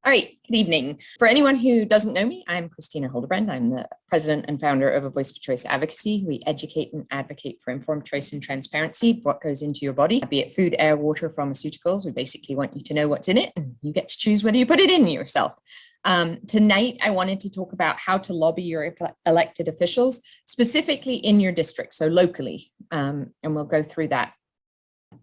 All right, good evening. For anyone who doesn't know me, I'm Christina Hildebrand. I'm the president and founder of A Voice for Choice Advocacy. We educate and advocate for informed choice and transparency, what goes into your body, be it food, air, water, pharmaceuticals. We basically want you to know what's in it, and you get to choose whether you put it in yourself. Tonight, I wanted to talk about how to lobby your elected officials, specifically in your district, so locally, and we'll go through that.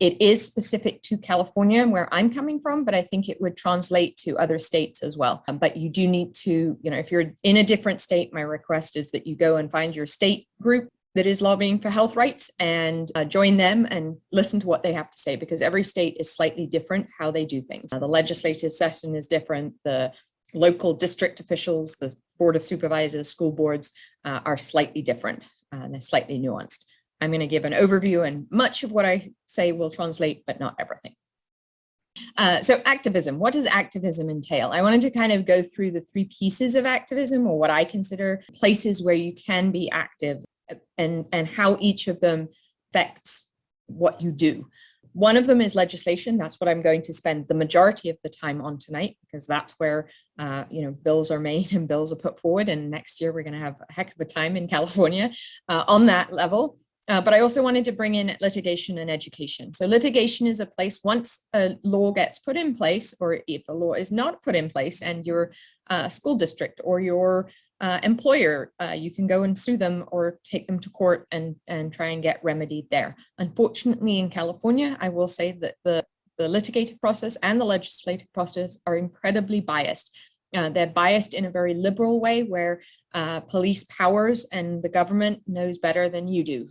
It is specific to California, where I'm coming from, but I think it would translate to other states as well. But you do need to, if you're in a different state, my request is that you go and find your state group that is lobbying for health rights and join them and listen to what they have to say, because every state is slightly different how they do things. The legislative session is different. The local district officials, the board of supervisors, school boards are slightly different. They're slightly nuanced. I'm going to give an overview, and much of what I say will translate, but not everything. So activism, what does activism entail? I wanted to kind of go through the three pieces of activism, or what I consider places where you can be active, and how each of them affects what you do. One of them is legislation. That's what I'm going to spend the majority of the time on tonight, because that's where bills are made and bills are put forward. And next year, we're going to have a heck of a time in California on that level. But I also wanted to bring in litigation and education. So litigation is a place, once a law gets put in place, or if a law is not put in place, and your school district or your employer, you can go and sue them or take them to court and try and get remedied there. Unfortunately, in California, I will say that the litigative process and the legislative process are incredibly biased. They're biased in a very liberal way, where police powers and the government knows better than you do,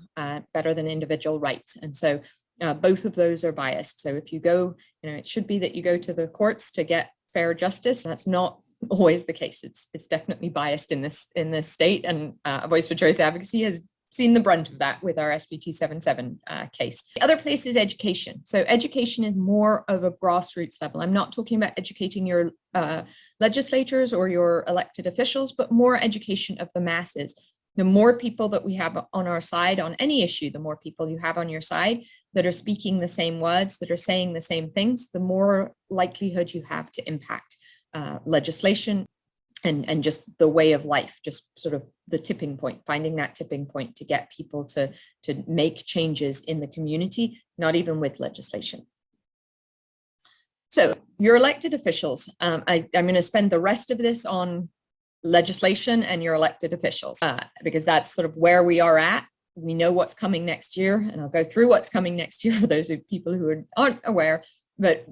better than individual rights. And so both of those are biased. So if you go, it should be that you go to the courts to get fair justice. That's not always the case. It's definitely biased in this state. And A Voice for Choice Advocacy has seen the brunt of that with our SB 277 case. The other place is education. So education is more of a grassroots level. I'm not talking about educating your legislators or your elected officials, but more education of the masses. The more people that we have on our side on any issue, the more people you have on your side that are speaking the same words, that are saying the same things, the more likelihood you have to impact legislation and just the way of life, just sort of the tipping point, finding that tipping point to get people to make changes in the community, not even with legislation. So your elected officials, I'm going to spend the rest of this on legislation and your elected officials, because that's sort of where we are at. We know what's coming next year, and I'll go through what's coming next year for those people who aren't aware, but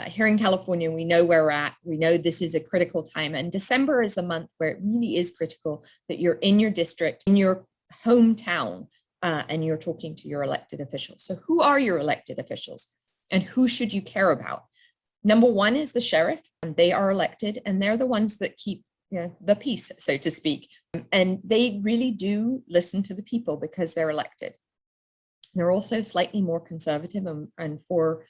here in California, we know where we're at. We know this is a critical time, and December is a month where it really is critical that you're in your district, in your hometown, and you're talking to your elected officials. So who are your elected officials, and who should you care about? Number one is the sheriff, and they are elected, and they're the ones that keep the peace, so to speak. And they really do listen to the people because they're elected. They're also slightly more conservative and for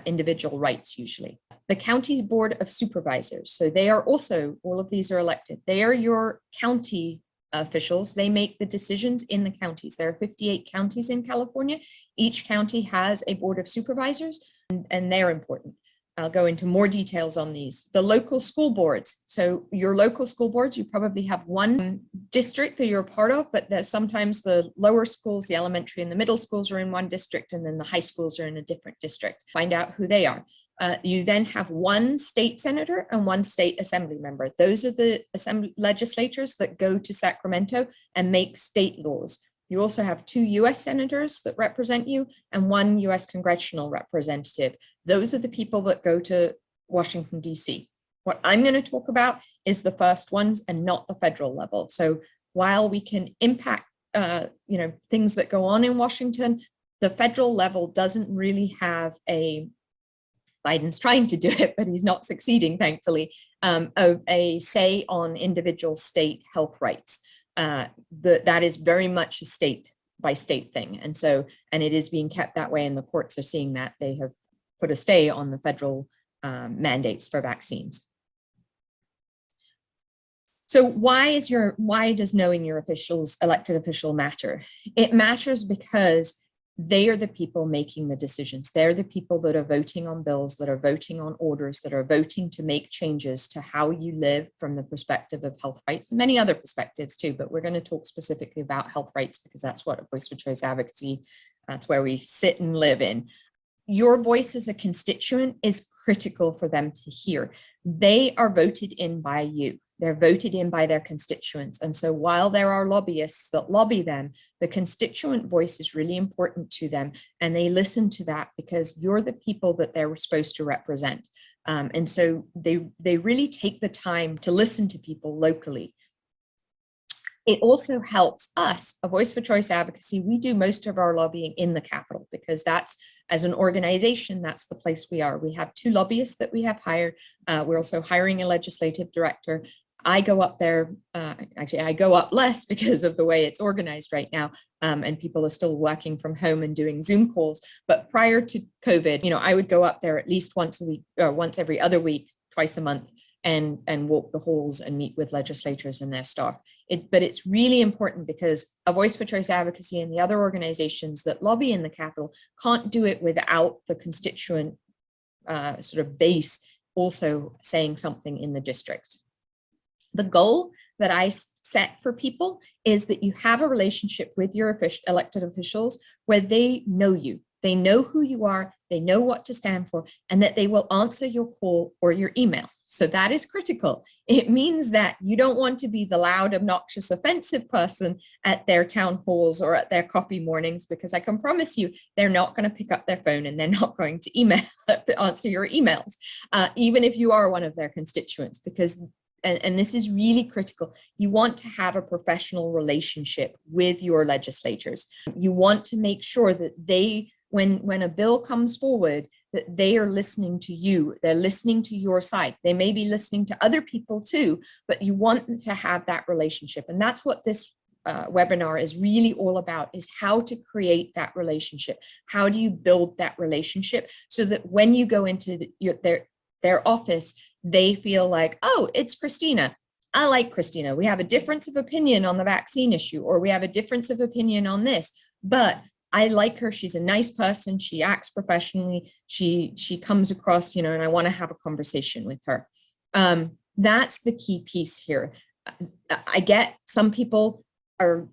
individual rights usually. The county board of supervisors, so they are also, all of these are elected. They are your county officials. They make the decisions in the counties. There are 58 counties in California. Each county has a board of supervisors, and they're important. I'll go into more details on these. The local school boards. So your local school boards, you probably have one district that you're a part of, but there's sometimes the lower schools, the elementary and the middle schools are in one district, and then the high schools are in a different district. Find out who they are. You then have one state senator and one state assembly member. Those are the assembly legislators that go to Sacramento and make state laws. You also have 2 US senators that represent you and 1 US congressional representative. Those are the people that go to Washington, DC. What I'm going to talk about is the first ones and not the federal level. So while we can impact, things that go on in Washington, the federal level doesn't really have Biden's trying to do it, but he's not succeeding, thankfully, a say on individual state health rights. That is very much a state by state thing. And it is being kept that way, and the courts are seeing that. They have put a stay on the federal mandates for vaccines. So why does knowing your elected official matter? It matters because they are the people making the decisions. They're the people that are voting on bills, that are voting on orders, that are voting to make changes to how you live from the perspective of health rights, and many other perspectives too, but we're going to talk specifically about health rights because that's what a Voice for Choice advocacy, that's where we sit and live in. Your voice as a constituent is critical for them to hear. They are voted in by you. They're voted in by their constituents. And so while there are lobbyists that lobby them, the constituent voice is really important to them. And they listen to that because you're the people that they're supposed to represent. And so they really take the time to listen to people locally. It also helps us, a Voice for Choice advocacy. We do most of our lobbying in the Capitol because that's, as an organization, that's the place we are. We have 2 lobbyists that we have hired. We're also hiring a legislative director. I go up there, actually I go up less because of the way it's organized right now, and people are still working from home and doing Zoom calls. But prior to COVID, I would go up there at least once a week, or once every other week, twice a month, and walk the halls and meet with legislators and their staff. But it's really important because a Voice for Choice advocacy and the other organizations that lobby in the Capitol can't do it without the constituent sort of base also saying something in the districts. The goal that I set for people is that you have a relationship with your elected officials where they know you. They know who you are, they know what to stand for, and that they will answer your call or your email. So that is critical. It means that you don't want to be the loud, obnoxious, offensive person at their town halls or at their coffee mornings, because I can promise you, they're not going to pick up their phone and they're not going to answer your emails, even if you are one of their constituents, because and this is really critical. You want to have a professional relationship with your legislators. You want to make sure that they, when a bill comes forward, that they are listening to you. They're listening to your side. They may be listening to other people too, but you want to have that relationship. And that's what this webinar is really all about, is how to create that relationship. How do you build that relationship so that when you go into their office, they feel like, oh, it's Christina. I like Christina. We have a difference of opinion on the vaccine issue, or we have a difference of opinion on this, but I like her. She's a nice person. She acts professionally. She comes across, and I want to have a conversation with her. That's the key piece here. I get some people are,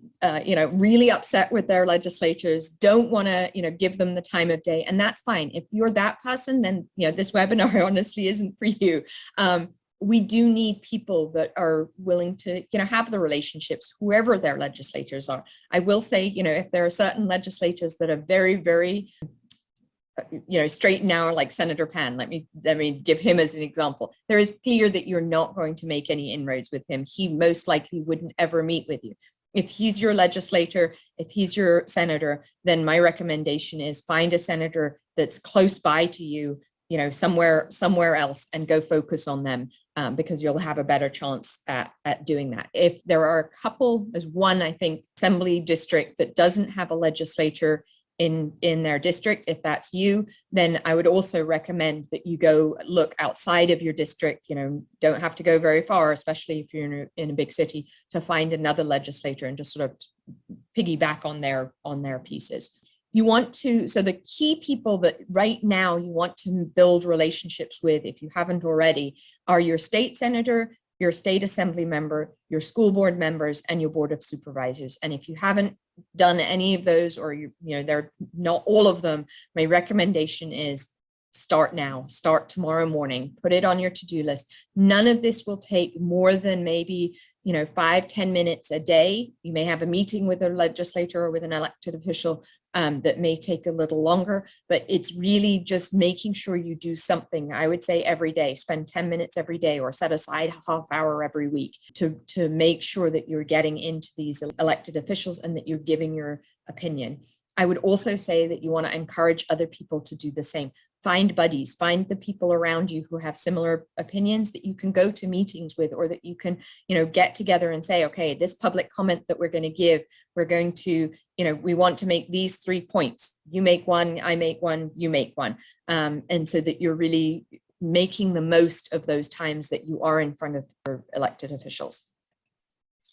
really upset with their legislators, don't want to, give them the time of day. And that's fine. If you're that person, then, this webinar honestly isn't for you. We do need people that are willing to, have the relationships, whoever their legislators are. I will say, if there are certain legislators that are very, very, straight now, like Senator Pan, let me give him as an example. There is clear that you're not going to make any inroads with him. He most likely wouldn't ever meet with you. If he's your legislator, if he's your senator, then my recommendation is find a senator that's close by to you, somewhere else, and go focus on them, because you'll have a better chance at doing that. If there are a couple, there's one, I think, assembly district that doesn't have a legislature in their district, if that's you, then I would also recommend that you go look outside of your district. Don't have to go very far, especially if you're in a big city, to find another legislator and just sort of piggyback on their pieces. You want to, so the key people that right now you want to build relationships with, if you haven't already, are your state senator, your state assembly member, your school board members, and your board of supervisors. And if you haven't done any of those, or they're not all of them, my recommendation is start now, start tomorrow morning, put it on your to-do list. None of this will take more than maybe 5-10 minutes a day. You may have a meeting with a legislator or with an elected official that may take a little longer, but it's really just making sure you do something. I would say every day, spend 10 minutes every day, or set aside a half hour every week to make sure that you're getting into these elected officials and that you're giving your opinion. I would also say that you want to encourage other people to do the same. Find buddies, find the people around you who have similar opinions that you can go to meetings with, or that you can, get together and say, okay, this public comment that we're going to give, we're going to, we want to make these 3 points. You make one, I make one, you make one. And so that you're really making the most of those times that you are in front of your elected officials.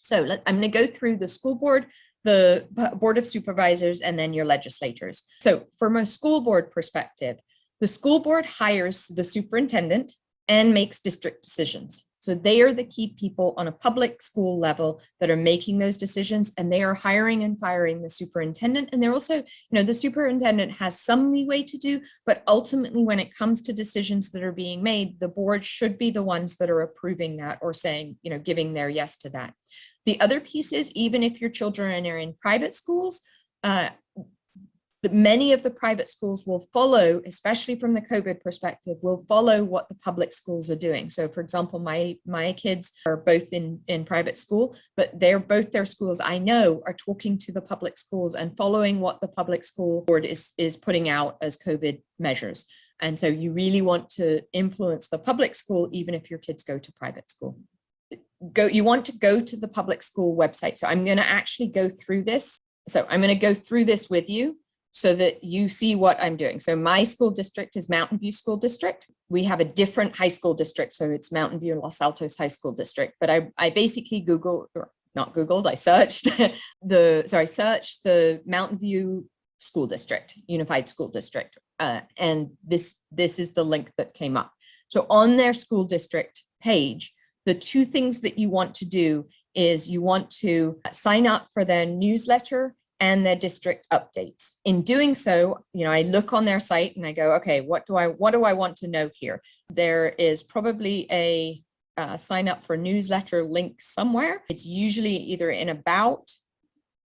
So I'm going to go through the school board the Board of Supervisors, and then your legislators. So from a school board perspective, the school board hires the superintendent and makes district decisions. So they are the key people on a public school level that are making those decisions, and they are hiring and firing the superintendent. And they're also, the superintendent has some leeway to do, but ultimately when it comes to decisions that are being made, the board should be the ones that are approving that or saying, giving their yes to that. The other piece is, even if your children are in private schools, many of the private schools will follow, especially from the COVID perspective, will follow what the public schools are doing. So for example, my kids are both in private school, but both their schools I know are talking to the public schools and following what the public school board is putting out as COVID measures. And so you really want to influence the public school, even if your kids go to private school. You want to go to the public school website. So I'm going to actually go through this. So I'm going to go through this with you, so that you see what I'm doing. So my school district is Mountain View School District. We have a different high school district, so it's Mountain View and Los Altos High School District. But I basically I searched searched the Mountain View School District, Unified School District. And this is the link that came up. So on their school district page, the two things that you want to do is you want to sign up for their newsletter and their district updates. In doing so, I look on their site and I go, okay, what do I want to know here? There is probably a sign up for newsletter link somewhere. It's usually either in about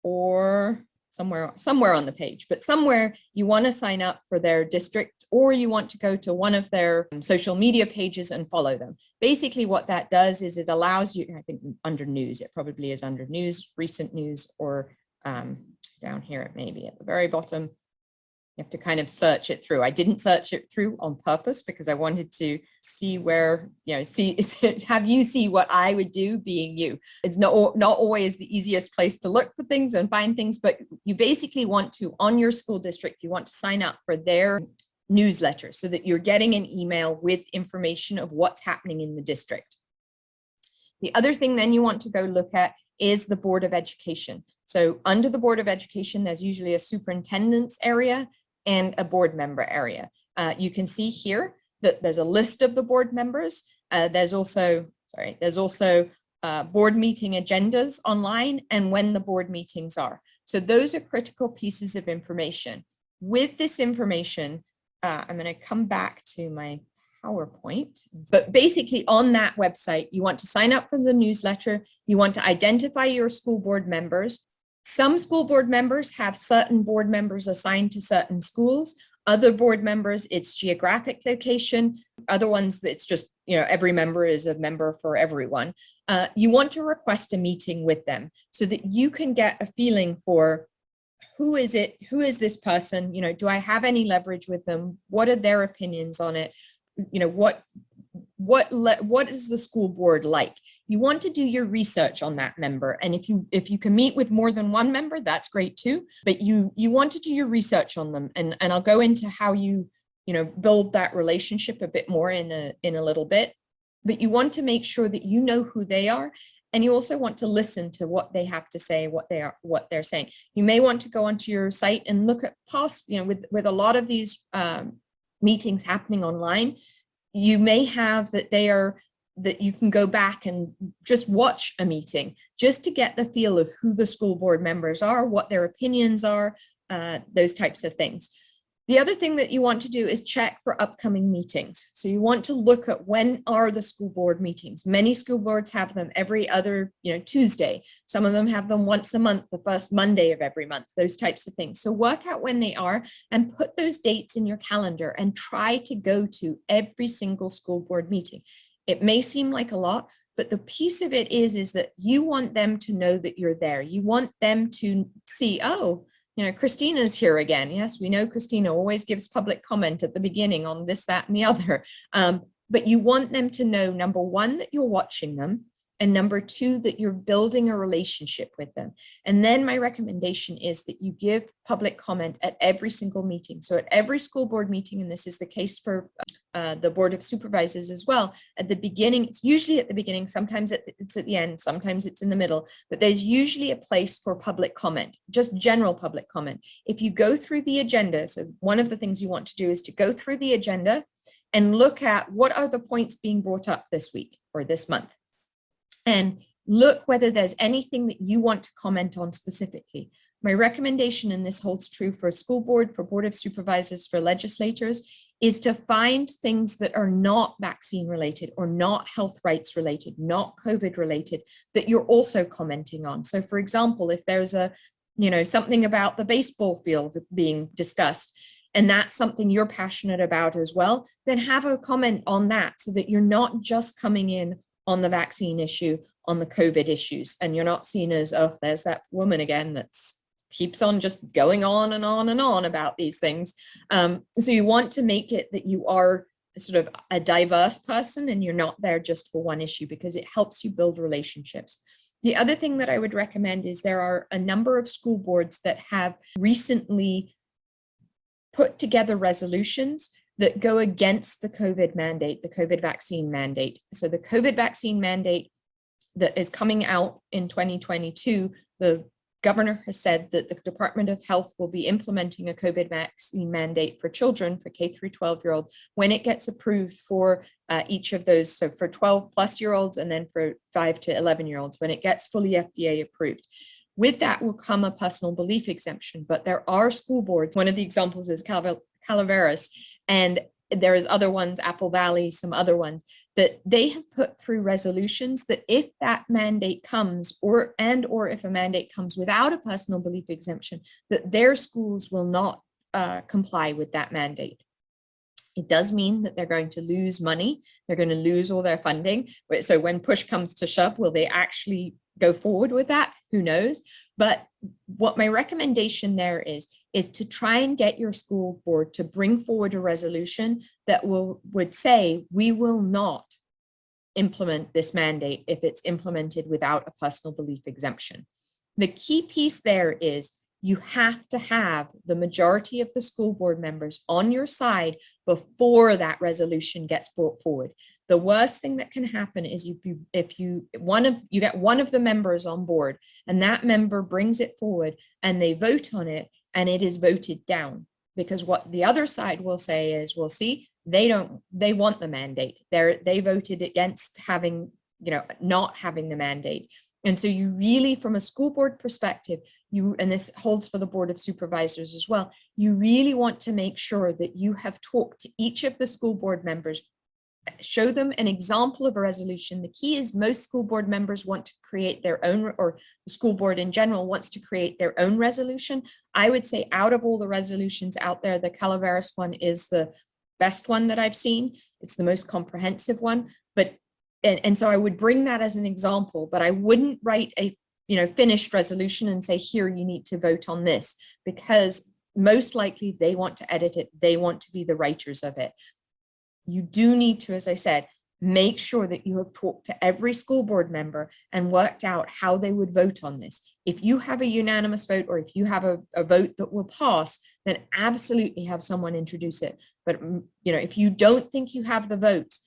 or somewhere on the page, but somewhere you want to sign up for their district, or you want to go to one of their social media pages and follow them. Basically what that does is it allows you, I think under news, it probably is under news, recent news, or down here it may be at the very bottom. You have to kind of search it through. I didn't search it through on purpose because I wanted to see where, have you see what I would do being you. It's not always the easiest place to look for things and find things, but you basically want to, on your school district, you want to sign up for their newsletter so that you're getting an email with information of what's happening in the district. The other thing then you want to go look at is the Board of Education. So under the Board of Education, there's usually a superintendent's area and a board member area. You can see here that there's a list of the board members. There's also board meeting agendas online and when the board meetings are. So those are critical pieces of information. With this information, I'm going to come back to my PowerPoint, but basically on that website, you want to sign up for the newsletter. You want to identify your school board members. Some school board members have certain board members assigned to certain schools. Other board members, it's geographic location. Other ones, it's just, every member is a member for everyone. You want to request a meeting with them so that you can get a feeling for who is it? Who is this person? Do I have any leverage with them? What are their opinions on it? What is the school board like? You want to do your research on that member. And if you can meet with more than one member, that's great too. But you want to do your research on them. And I'll go into how you build that relationship a bit more in a little bit. But you want to make sure that you know who they are. And you also want to listen to what they have to say, what they're saying. You may want to go onto your site and look at past, with a lot of these meetings happening online, you may have that you can go back and just watch a meeting just to get the feel of who the school board members are, what their opinions are, those types of things. The other thing that you want to do is check for upcoming meetings. So you want to look at when are the school board meetings. Many school boards have them every other, Tuesday. Some of them have them once a month, the first Monday of every month, those types of things. So work out when they are and put those dates in your calendar and try to go to every single school board meeting. It may seem like a lot, but the piece of it is that you want them to know that you're there. You want them to see, oh, Christina's here again. Yes, we know Christina always gives public comment at the beginning on this, that, and the other. But you want them to know, number one, that you're watching them. And number two, that you're building a relationship with them. And then my recommendation is that you give public comment at every single meeting. So at every school board meeting, and this is the case for the Board of Supervisors as well, at the beginning, it's usually at the beginning, sometimes it's at the end, sometimes it's in the middle, but there's usually a place for public comment, just general public comment. If you go through the agenda, so one of the things you want to do is to go through the agenda and look at what are the points being brought up this week or this month. And look whether there's anything that you want to comment on specifically. My recommendation, and this holds true for a school board, for Board of Supervisors, for legislators, is to find things that are not vaccine related or not health rights related, not COVID related, that you're also commenting on. So for example, if there's something about the baseball field being discussed, and that's something you're passionate about as well, then have a comment on that so that you're not just coming in on the vaccine issue, on the COVID issues, and you're not seen as, oh, there's that woman again that keeps on just going on and on and on about these things. So you want to make it that you are sort of a diverse person and you're not there just for one issue, because it helps you build relationships. The other thing that I would recommend is there are a number of school boards that have recently put together resolutions that go against the COVID mandate, the COVID vaccine mandate. So the COVID vaccine mandate that is coming out in 2022, the governor has said that the Department of Health will be implementing a COVID vaccine mandate for children, for K through 12-year-olds, when it gets approved for each of those. So for 12-plus-year-olds and then for 5 to 11-year-olds, when it gets fully FDA approved. With that will come a personal belief exemption, but there are school boards. One of the examples is Calaveras, and there is other ones, Apple Valley, some other ones, that they have put through resolutions that if that mandate comes, or if a mandate comes without a personal belief exemption, that their schools will not comply with that mandate. It does mean that they're going to lose money. They're going to lose all their funding. So when push comes to shove, will they actually go forward with that? Who knows? But what my recommendation there is to try and get your school board to bring forward a resolution that would say, we will not implement this mandate if it's implemented without a personal belief exemption. The key piece there is you have to have the majority of the school board members on your side before that resolution gets brought forward. The worst thing that can happen is if you get one of the members on board and that member brings it forward and they vote on it and it is voted down, because what the other side will say is, well, see, they want the mandate. They voted against having, not having the mandate. And so you really, from a school board perspective, and this holds for the Board of Supervisors as well, you really want to make sure that you have talked to each of the school board members, show them an example of a resolution. The key is most school board members want to create their own, or the school board in general wants to create their own resolution. I would say out of all the resolutions out there, the Calaveras one is the best one that I've seen. It's the most comprehensive one, and so I would bring that as an example, but I wouldn't write a finished resolution and say, here, you need to vote on this, because most likely they want to edit it. They want to be the writers of it. You do need to, as I said, make sure that you have talked to every school board member and worked out how they would vote on this. If you have a unanimous vote, or if you have a vote that will pass, then absolutely have someone introduce it. But if you don't think you have the votes,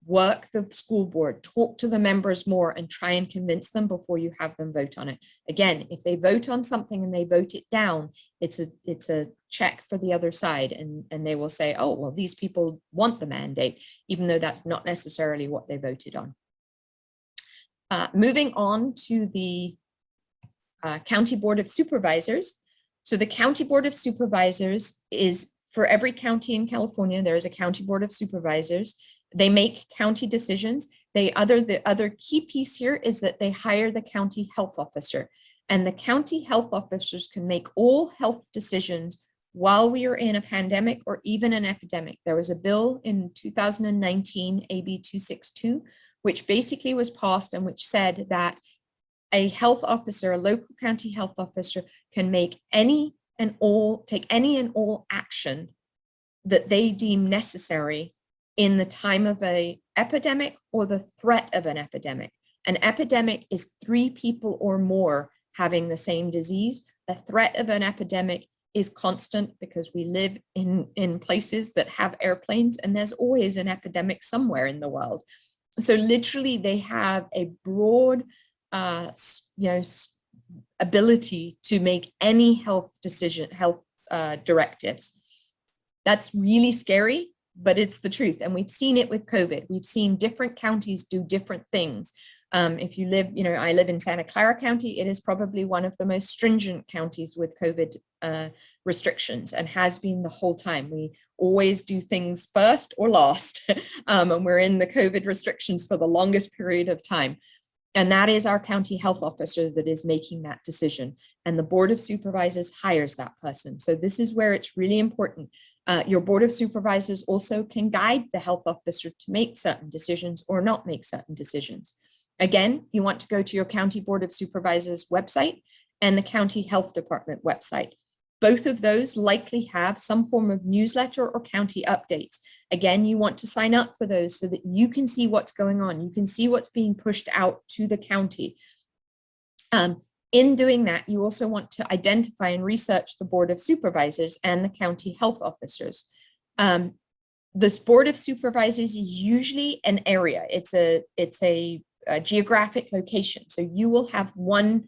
work the school board, talk to the members more, and try and convince them before you have them vote on it. Again, if they vote on something and they vote it down, it's a check for the other side, and they will say, oh, well, these people want the mandate, even though that's not necessarily what they voted on. Moving on to the County Board of Supervisors. So the County Board of Supervisors is, for every county in California, there is a County Board of Supervisors. They make county decisions. The other key piece here is that they hire the county health officer, and the county health officers can make all health decisions while we are in a pandemic or even an epidemic. There was a bill in 2019, AB 262, which basically was passed and which said that a health officer, a local county health officer, can make take any and all action that they deem necessary in the time of an epidemic or the threat of an epidemic. An epidemic is 3 people or more having the same disease. The threat of an epidemic is constant because we live in places that have airplanes, and there's always an epidemic somewhere in the world. So literally they have a broad ability to make any health directives. That's really scary, but it's the truth. And we've seen it with COVID. We've seen different counties do different things. If you live, I live in Santa Clara County, it is probably one of the most stringent counties with COVID restrictions, and has been the whole time. We always do things first or last, and we're in the COVID restrictions for the longest period of time. And that is our county health officer that is making that decision. And the Board of Supervisors hires that person. So this is where it's really important. Your Board of Supervisors also can guide the health officer to make certain decisions or not make certain decisions. Again, you want to go to your County Board of Supervisors website and the County Health Department website. Both of those likely have some form of newsletter or county updates. Again, you want to sign up for those so that you can see what's going on. You can see what's being pushed out to the county. In doing that, you also want to identify and research the Board of Supervisors and the county health officers. This Board of Supervisors is usually an area. It's a geographic location. So you will have one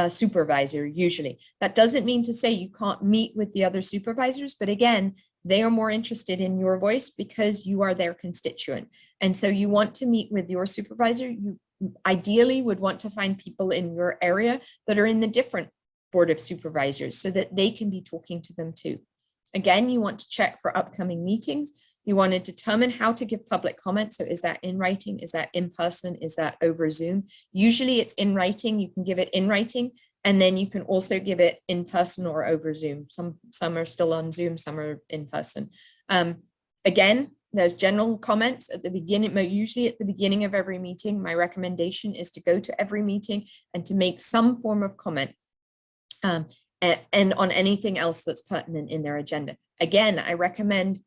supervisor usually. That doesn't mean to say you can't meet with the other supervisors, but again, they are more interested in your voice because you are their constituent. And so you want to meet with your supervisor. You ideally would want to find people in your area that are in the different Board of Supervisors so that they can be talking to them too. Again, you want to check for upcoming meetings. You want to determine how to give public comment. So is that in writing? Is that in person? Is that over Zoom? Usually it's in writing. You can give it in writing, and then you can also give it in person or over Zoom. Some are still on Zoom, some are in person. Again, there's general comments at the beginning, usually at the beginning of every meeting. My recommendation is to go to every meeting and to make some form of comment and on anything else that's pertinent in their agenda. Again, I recommend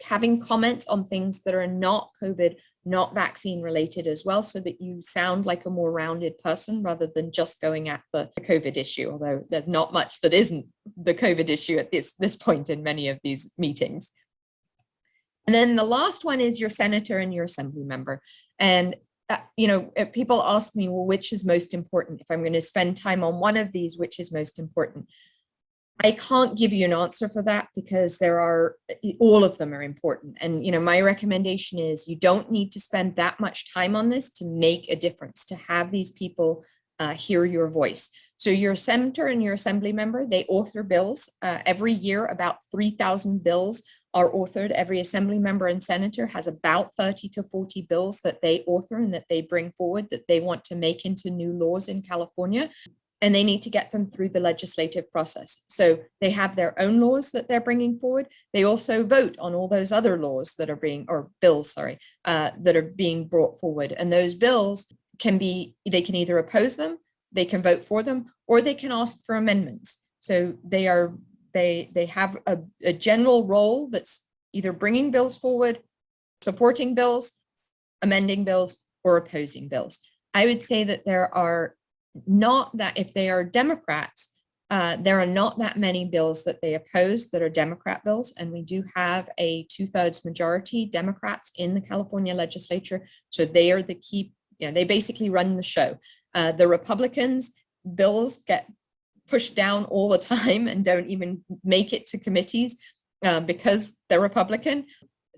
having comments on things that are not COVID, not vaccine related as well, so that you sound like a more rounded person rather than just going at the COVID issue, although there's not much that isn't the COVID issue at this point in many of these meetings. And then the last one is your senator and your assembly member. And people ask me, well, which is most important? If I'm going to spend time on one of these, which is most important? I can't give you an answer for that because all of them are important. And, my recommendation is you don't need to spend that much time on this to make a difference, to have these people hear your voice. So your senator and your assembly member, they author bills. Every year, about 3,000 bills are authored. Every assembly member and senator has about 30 to 40 bills that they author and that they bring forward that they want to make into new laws in California. And they need to get them through the legislative process. So they have their own laws that they're bringing forward. They also vote on all those other laws that are bills, that are being brought forward. And those bills they can either oppose them, they can vote for them, or they can ask for amendments. So they have a general role that's either bringing bills forward, supporting bills, amending bills, or opposing bills. I would say that if they are Democrats, there are not that many bills that they oppose that are Democrat bills. And we do have a 2/3 majority Democrats in the California legislature. So they are the key, they basically run the show. The Republicans' bills get pushed down all the time and don't even make it to committees because they're Republican.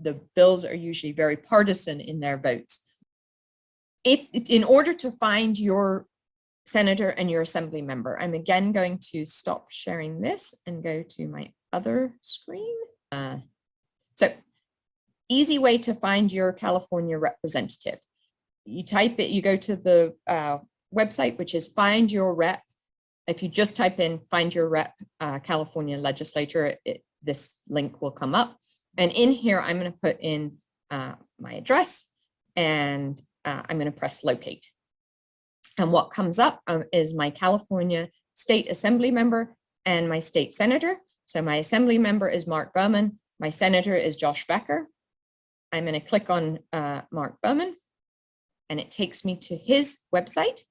The bills are usually very partisan in their votes. In order to find your senator and your assembly member, I'm again going to stop sharing this and go to my other screen. So easy way to find your California representative. You type it, you go to the website, which is Find Your Rep. If you just type in Find Your Rep California legislature, this link will come up. And in here, I'm going to put in my address and I'm going to press locate. And what comes up is my California State Assembly member and my state senator. So my assembly member is Mark Berman. My senator is Josh Becker. I'm going to click on Mark Berman. and it takes me to his website.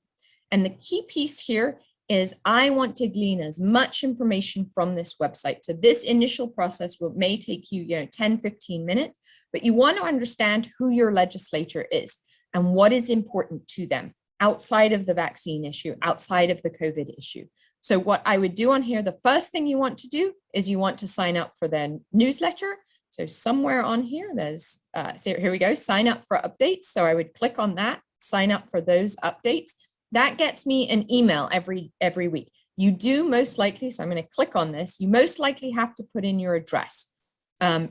And the key piece here is I want to glean as much information from this website. So this initial process may take you, 10, 15 minutes, but you want to understand who your legislator is and what is important to them outside of the vaccine issue, outside of the COVID issue. So what I would do on here, the first thing you want to do is you want to sign up for their newsletter. So somewhere on here, there's, so here we go, sign up for updates. So I would click on that, sign up for those updates. That gets me an email every week. You do most likely, so I'm going to click on this, you most likely have to put in your address.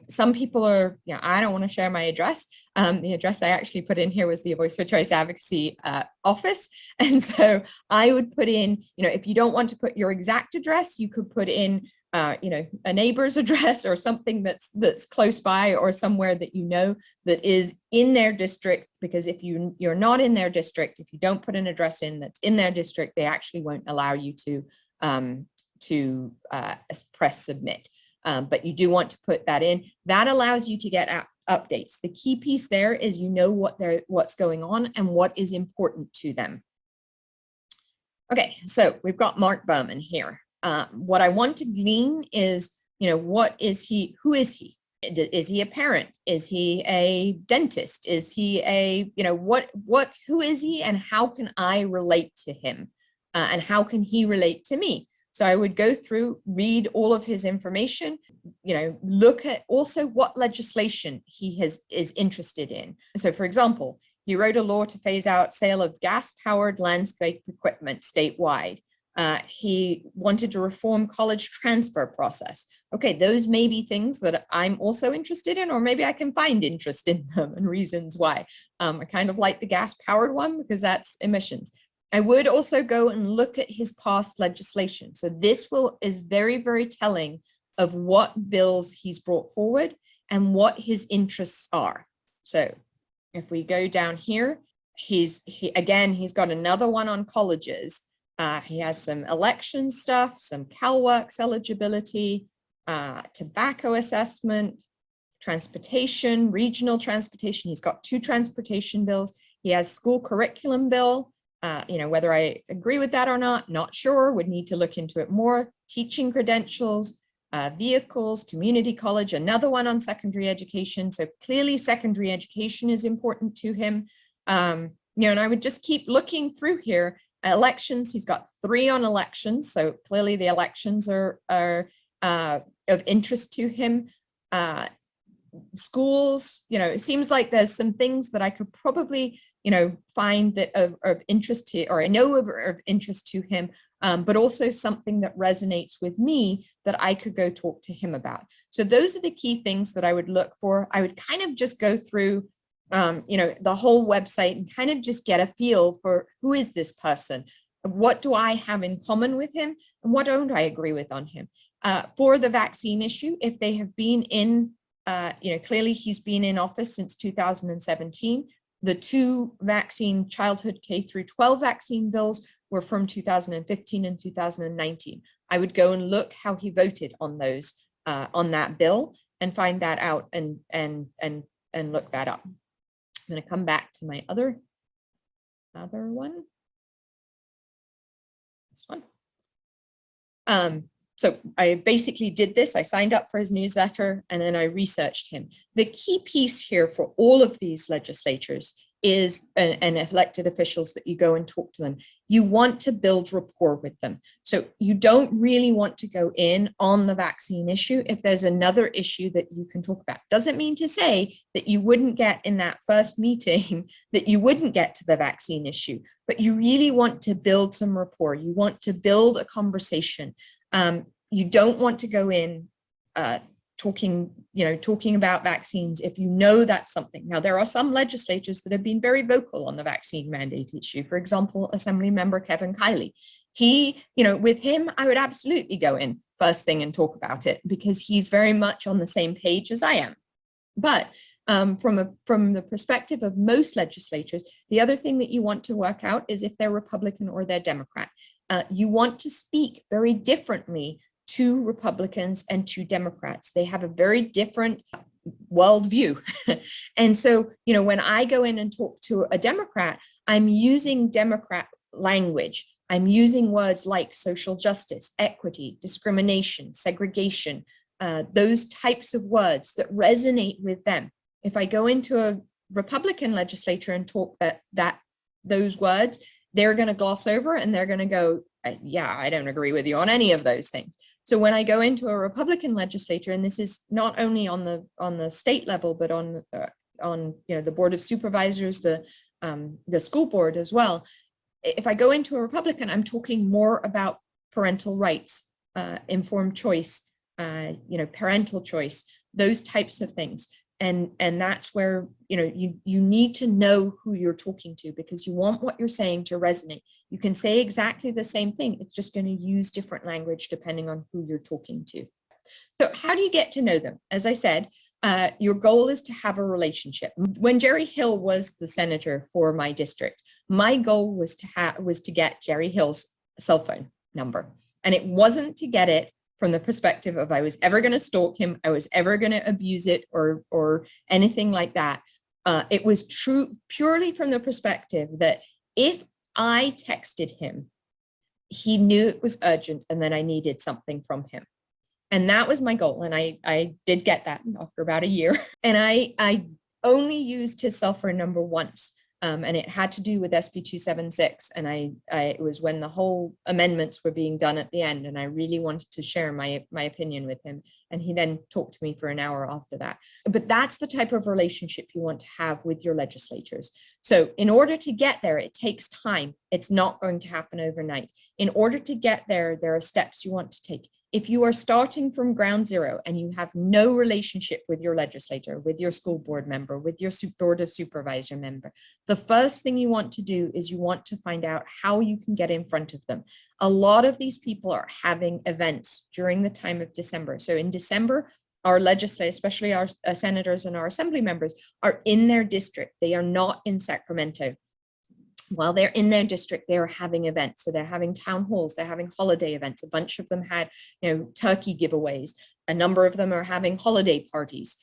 Some people are, I don't want to share my address. The address I actually put in here was the Voice for Choice Advocacy office. And so I would put in, if you don't want to put your exact address, you could put in, a neighbor's address or something that's close by, or somewhere that that is in their district. Because if you're not in their district, if you don't put an address in that's in their district, they actually won't allow you to press submit. But you do want to put that in. That allows you to get updates. The key piece there is what's going on and what is important to them. Okay, so we've got Mark Berman here. What I want to glean is, what is he? Who is he? Is he a parent? Is he a dentist? Is he who is he, and how can I relate to him? And how can he relate to me? So I would go through, read all of his information, look at also what legislation he is interested in. So for example, he wrote a law to phase out sale of gas-powered landscape equipment statewide. He wanted to reform college transfer process. Okay, those may be things that I'm also interested in, or maybe I can find interest in them and reasons why. I kind of like the gas-powered one because that's emissions. I would also go and look at his past legislation. So this is very, very telling of what bills he's brought forward and what his interests are. So if we go down here, he's got another one on colleges. He has some election stuff, some CalWorks eligibility, tobacco assessment, transportation, regional transportation. He's got 2 transportation bills. He has school curriculum bill. Whether I agree with that or not sure, would need to look into it more. Teaching credentials, vehicles, community college, another one on secondary education. So clearly secondary education is important to him. And I would just keep looking through here. Elections, he's got 3 on elections. So clearly the elections are of interest to him. Schools, it seems like there's some things that I could probably find that of interest to, or I know of interest to him, but also something that resonates with me that I could go talk to him about. So those are the key things that I would look for. I would kind of just go through, the whole website and kind of just get a feel for who is this person? What do I have in common with him? And what don't I agree with on him? For the vaccine issue, if they have been in, clearly he's been in office since 2017. The 2 vaccine childhood K through 12 vaccine bills were from 2015 and 2019. I would go and look how he voted on those, on that bill, and find that out and look that up. I'm going to come back to my other one. This one. So I basically did this. I signed up for his newsletter and then I researched him. The key piece here for all of these legislators is and elected officials that you go and talk to them. You want to build rapport with them. So you don't really want to go in on the vaccine issue if there's another issue that you can talk about. Doesn't mean to say that you wouldn't get in that first meeting, that you wouldn't get to the vaccine issue, but you really want to build some rapport. You want to build a conversation. You don't want to go in talking about vaccines if you know that's something. Now, there are some legislators that have been very vocal on the vaccine mandate issue. For example, Assembly Member Kevin Kiley. He, with him, I would absolutely go in first thing and talk about it because he's very much on the same page as I am. But from the perspective of most legislators, the other thing that you want to work out is if they're Republican or they're Democrat. You want to speak very differently to Republicans and to Democrats. They have a very different worldview. And so, when I go in and talk to a Democrat, I'm using Democrat language. I'm using words like social justice, equity, discrimination, segregation, those types of words that resonate with them. If I go into a Republican legislature and talk those words, they're going to gloss over and they're going to go, yeah, I don't agree with you on any of those things. So when I go into a Republican legislature, and this is not only on the state level, but on the Board of Supervisors, the school board as well. If I go into a Republican, I'm talking more about parental rights, informed choice, parental choice, those types of things. And that's where, you need to know who you're talking to, because you want what you're saying to resonate. You can say exactly the same thing. It's just going to use different language depending on who you're talking to. So how do you get to know them? As I said, your goal is to have a relationship. When Jerry Hill was the senator for my district, my goal was to get Jerry Hill's cell phone number. And it wasn't to get it from the perspective of I was ever going to stalk him, I was ever going to abuse it or anything like that. It was purely from the perspective that if I texted him, he knew it was urgent and then I needed something from him. And that was my goal. And I did get that after about a year. And I only used his cell phone number once. And it had to do with SB 276. And it was when the whole amendments were being done at the end. And I really wanted to share my opinion with him. And he then talked to me for an hour after that. But that's the type of relationship you want to have with your legislators. So in order to get there, it takes time. It's not going to happen overnight. In order to get there, there are steps you want to take. If you are starting from ground zero and you have no relationship with your legislator, with your school board member, with your board of supervisor member, the first thing you want to do is you want to find out how you can get in front of them. A lot of these people are having events during the time of December. So in December, our legislators, especially our senators and our assembly members, are in their district. They are not in Sacramento. While they're in their district, they're having events. So they're having town halls, they're having holiday events. A bunch of them had, turkey giveaways. A number of them are having holiday parties.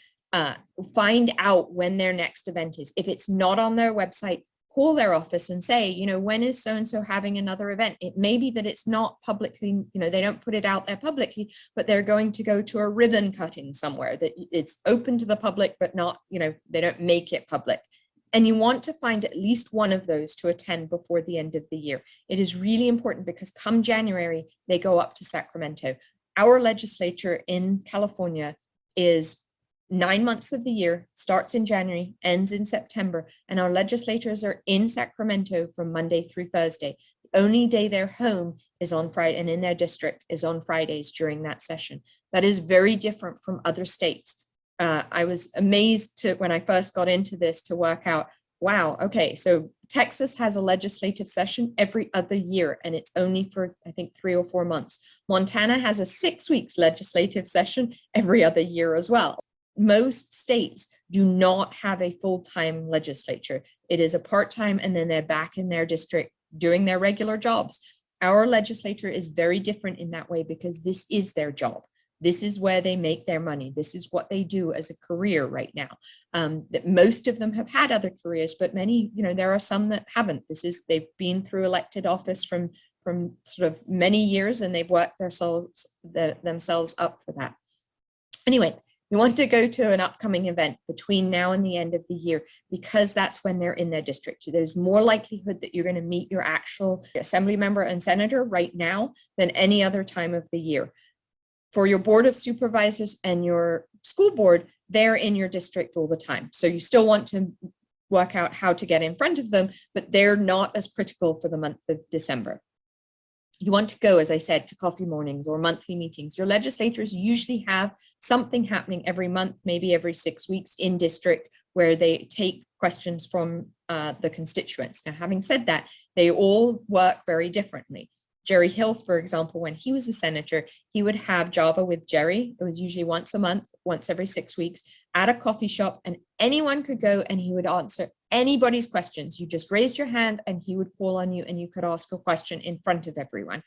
Find out when their next event is. If it's not on their website, call their office and say, when is so-and-so having another event? It may be that it's not publicly, they don't put it out there publicly, but they're going to go to a ribbon cutting somewhere that it's open to the public, but not, they don't make it public. And you want to find at least one of those to attend before the end of the year. It is really important because come January, they go up to Sacramento. Our legislature in California is 9 months of the year, starts in January, ends in September, and our legislators are in Sacramento from Monday through Thursday. The only day they're home is on Friday, and in their district is on Fridays during that session. That is very different from other states. I was amazed when I first got into this to work out, wow, okay, so Texas has a legislative session every other year, and it's only for, I think, 3 or 4 months. Montana has a 6 weeks legislative session every other year as well. Most states do not have a full-time legislature. It is a part-time, and then they're back in their district doing their regular jobs. Our legislature is very different in that way because this is their job. This is where they make their money. This is what they do as a career right now. That most of them have had other careers, but many, there are some that haven't. They've been through elected office from sort of many years, and they've worked themselves up for that. Anyway, you want to go to an upcoming event between now and the end of the year because that's when they're in their district. There's more likelihood that you're going to meet your actual assembly member and senator right now than any other time of the year. For your board of supervisors and your school board, they're in your district all the time. So you still want to work out how to get in front of them, but they're not as critical for the month of December. You want to go, as I said, to coffee mornings or monthly meetings. Your legislators usually have something happening every month, maybe every 6 weeks in district, where they take questions from the constituents. Now, having said that, they all work very differently. Jerry Hill, for example, when he was a senator, he would have Java with Jerry. It was usually once a month, once every 6 weeks at a coffee shop, and anyone could go and he would answer anybody's questions. You just raised your hand and he would call on you and you could ask a question in front of everyone.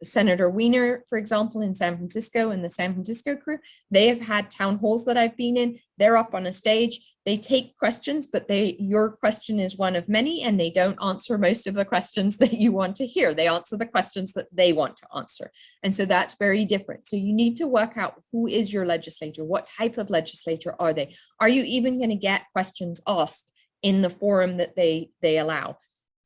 Senator Wiener, for example, in San Francisco, and the San Francisco crew, they have had town halls that I've been in. They're up on a stage. They take questions, but your question is one of many, and they don't answer most of the questions that you want to hear. They answer the questions that they want to answer. And so that's very different. So you need to work out who is your legislator, what type of legislator are they? Are you even going to get questions asked in the forum that they allow?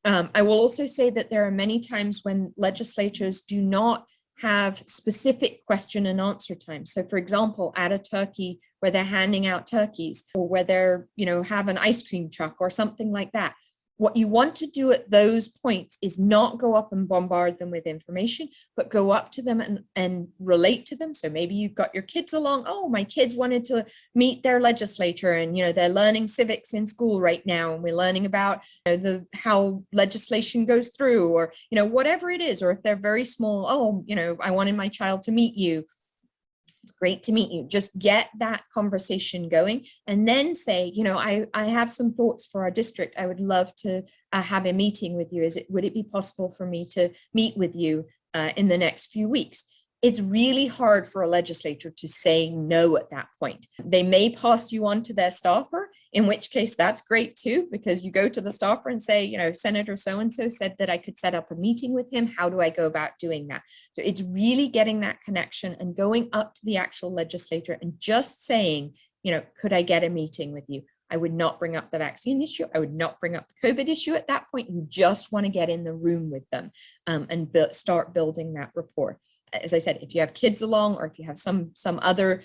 I will also say that there are many times when legislators do not have specific question and answer time. So for example, at a turkey where they're handing out turkeys, or where they're, have an ice cream truck or something like that. What you want to do at those points is not go up and bombard them with information, but go up to them and relate to them. So maybe you've got your kids along. Oh, my kids wanted to meet their legislator, and they're learning civics in school right now, and we're learning about how legislation goes through, or whatever it is. Or if they're very small, oh, I wanted my child to meet you. It's great to meet you. Just get that conversation going, and then say, I have some thoughts for our district. I would love to have a meeting with you. Would it be possible for me to meet with you in the next few weeks? It's really hard for a legislator to say no at that point. They may pass you on to their staffer, in which case that's great too, because you go to the staffer and say, Senator so-and-so said that I could set up a meeting with him. How do I go about doing that? So it's really getting that connection and going up to the actual legislator and just saying, could I get a meeting with you? I would not bring up the vaccine issue. I would not bring up the COVID issue at that point. You just want to get in the room with them and start building that rapport. As I said, if you have kids along, or if you have some other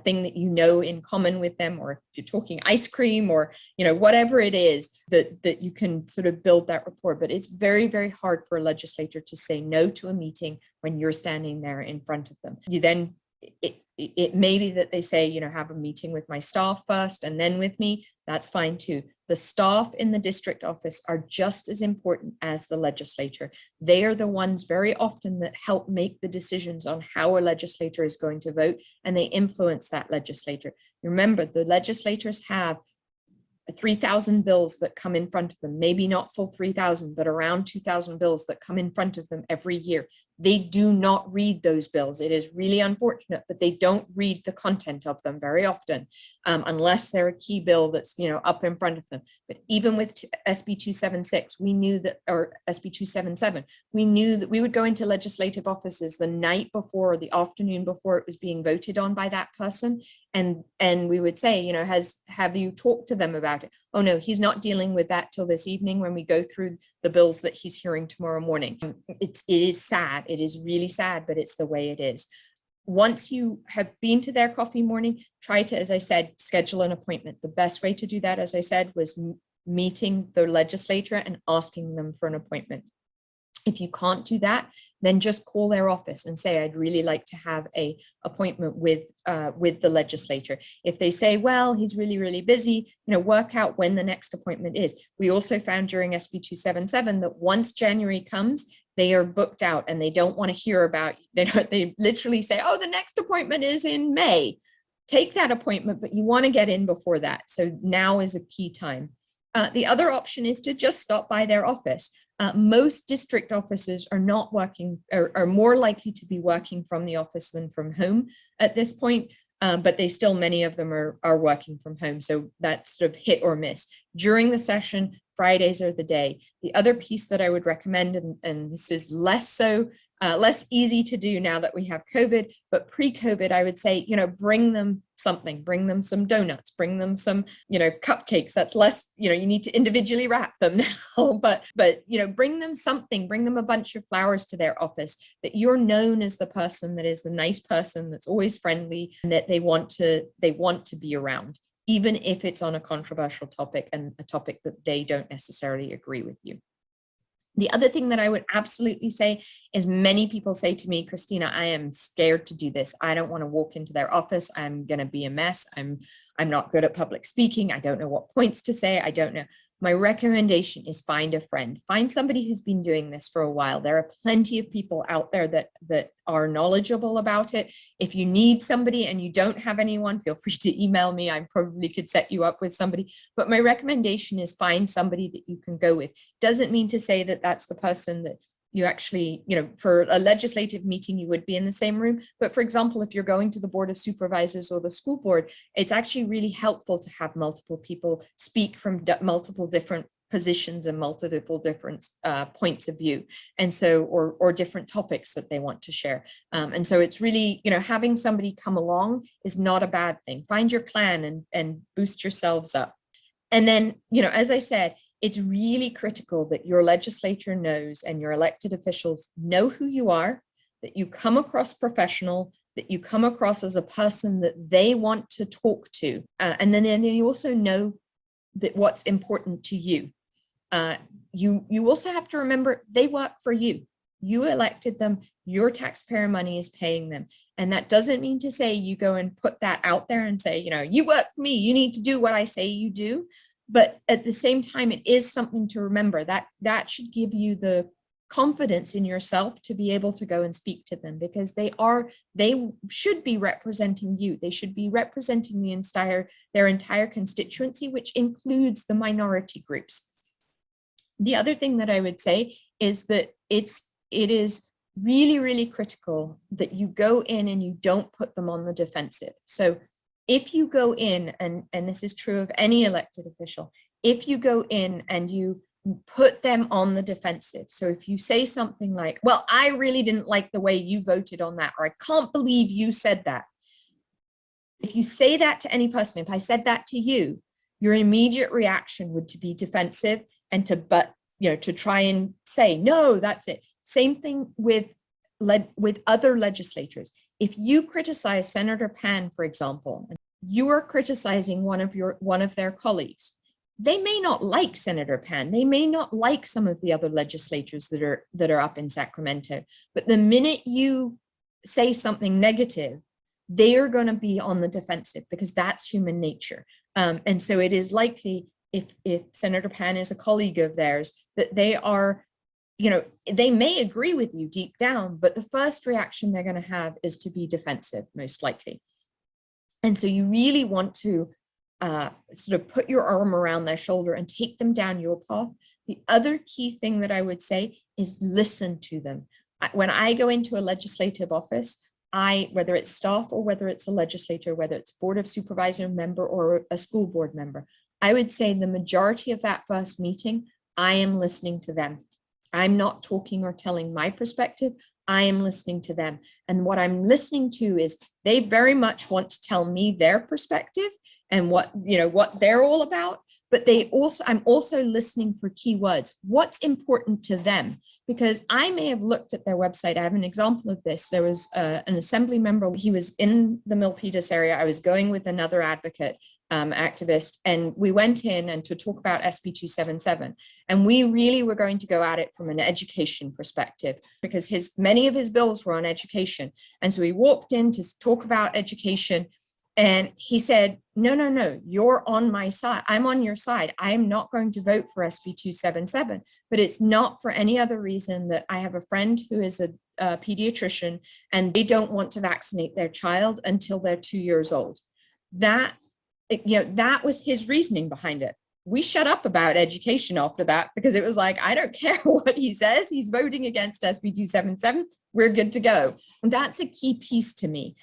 thing that in common with them, or if you're talking ice cream, or whatever it is, that you can sort of build that rapport. But it's very, very hard for a legislator to say no to a meeting when you're standing there in front of them. It may be that they say, have a meeting with my staff first and then with me. That's fine too. The staff in the district office are just as important as the legislature. They are the ones very often that help make the decisions on how a legislator is going to vote, and they influence that legislator. Remember, the legislators have 3,000 bills that come in front of them, maybe not full 3,000, but around 2,000 bills that come in front of them every year. They do not read those bills. It is really unfortunate, but they don't read the content of them very often, unless they're a key bill that's up in front of them. But even with SB 276, we knew that, or SB 277, we knew that we would go into legislative offices the night before or the afternoon before it was being voted on by that person. And we would say, have you talked to them about it? Oh no, he's not dealing with that till this evening when we go through the bills that he's hearing tomorrow morning. It is sad. It is really sad, but it's the way it is. Once you have been to their coffee morning, try to, as I said, schedule an appointment. The best way to do that, as I said, was meeting the legislator and asking them for an appointment. If you can't do that, then just call their office and say, I'd really like to have an appointment with the legislator. If they say, well, he's really, really busy, work out when the next appointment is. We also found during SB 277 that once January comes, they are booked out and they don't want to hear about, they literally say, oh, the next appointment is in May. Take that appointment, but you want to get in before that. So now is a key time. The other option is to just stop by their office. Most district offices are not working, are more likely to be working from the office than from home at this point, but many of them are working from home. So that's sort of hit or miss. During the session, Fridays are the day. The other piece that I would recommend, and this is less easy to do now that we have COVID, but pre-COVID, I would say, bring them something, bring them some donuts, bring them some, cupcakes. That's less, you need to individually wrap them now, but, bring them something, bring them a bunch of flowers to their office, that you're known as the person that is the nice person that's always friendly and that they want to be around, even if it's on a controversial topic and a topic that they don't necessarily agree with you. The other thing that I would absolutely say is many people say to me, Christina, I am scared to do this. I don't want to walk into their office. I'm going to be a mess. I'm not good at public speaking. I don't know what points to say. I don't know. My recommendation is find a friend. Find somebody who's been doing this for a while. There are plenty of people out there that are knowledgeable about it. If you need somebody and you don't have anyone, feel free to email me. I probably could set you up with somebody. But my recommendation is find somebody that you can go with. Doesn't mean to say that that's the person that You actually, for a legislative meeting, you would be in the same room. But for example, if you're going to the Board of Supervisors or the school board, it's actually really helpful to have multiple people speak from multiple different positions and multiple different points of view. And so, or different topics that they want to share. And so it's really, having somebody come along is not a bad thing. Find your clan and boost yourselves up. And then, as I said, it's really critical that your legislator knows and your elected officials know who you are, that you come across professional, that you come across as a person that they want to talk to. And then you also know that what's important to you. You also have to remember they work for you. You elected them, your taxpayer money is paying them. And that doesn't mean to say you go and put that out there and say, you work for me, you need to do what I say you do. But at the same time, it is something to remember that should give you the confidence in yourself to be able to go and speak to them, because they should be representing you. They should be representing their entire constituency, which includes the minority groups. The other thing that I would say is that it is really, really critical that you go in and you don't put them on the defensive. So if you go in, and this is true of any elected official, if you go in and you put them on the defensive. So if you say something like, well, I really didn't like the way you voted on that, or I can't believe you said that. If you say that to any person, if I said that to you, your immediate reaction would to be defensive and to try and say, no, that's it. Same thing with other legislators. If you criticize Senator Pan, for example, you are criticizing one of their colleagues. They may not like Senator Pan. They may not like some of the other legislators that are up in Sacramento. But the minute you say something negative, they are going to be on the defensive, because that's human nature. And so it is likely, if Senator Pan is a colleague of theirs, that they are, they may agree with you deep down, but the first reaction they're going to have is to be defensive, most likely. And so you really want to sort of put your arm around their shoulder and take them down your path. The other key thing that I would say is listen to them. When I go into a legislative office, whether it's staff or whether it's a legislator, whether it's Board of Supervisor member or a school board member, I would say the majority of that first meeting, I am listening to them. I'm not talking or telling my perspective. I am listening to them. And what I'm listening to is they very much want to tell me their perspective and what they're all about. But I'm also listening for keywords. What's important to them? Because I may have looked at their website. I have an example of this. There was an assembly member. He was in the Milpitas area. I was going with another advocate, activist, and we went in and to talk about SB 277. And we really were going to go at it from an education perspective, because many of his bills were on education. And so we walked in to talk about education. And he said, no, you're on my side. I'm on your side. I am not going to vote for SB 277, but it's not for any other reason that I have a friend who is a pediatrician and they don't want to vaccinate their child until they're 2 years old. That was his reasoning behind it. We shut up about education after that, because it was like, I don't care what he says. He's voting against SB 277. We're good to go. And that's a key piece to me.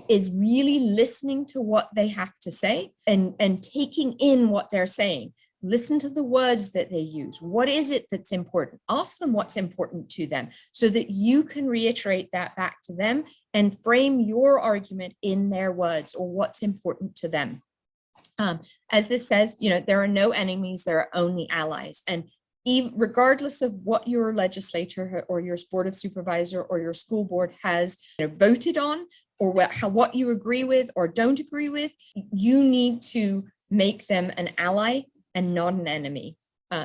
Is really listening to what they have to say and taking in what they're saying. Listen to the words that they use. What is it that's important? Ask them what's important to them so that you can reiterate that back to them and frame your argument in their words or what's important to them. As this says, there are no enemies, there are only allies. And regardless of what your legislator or your Board of Supervisor or your school board has voted on, or what you agree with or don't agree with, you need to make them an ally and not an enemy.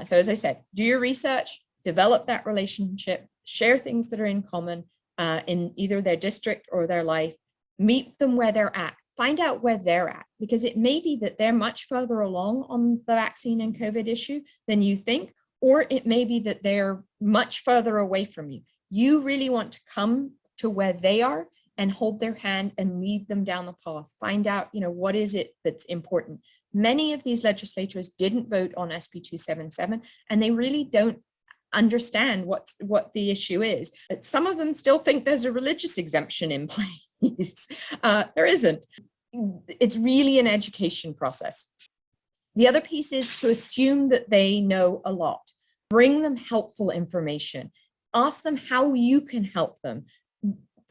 So as I said, do your research, develop that relationship, share things that are in common in either their district or their life, meet them where they're at, find out where they're at, because it may be that they're much further along on the vaccine and COVID issue than you think, or it may be that they're much further away from you. You really want to come to where they are and hold their hand and lead them down the path. Find out, what is it that's important. Many of these legislators didn't vote on SB 277, and they really don't understand what the issue is. But some of them still think there's a religious exemption in place. There isn't. It's really an education process. The other piece is to assume that they know a lot. Bring them helpful information. Ask them how you can help them.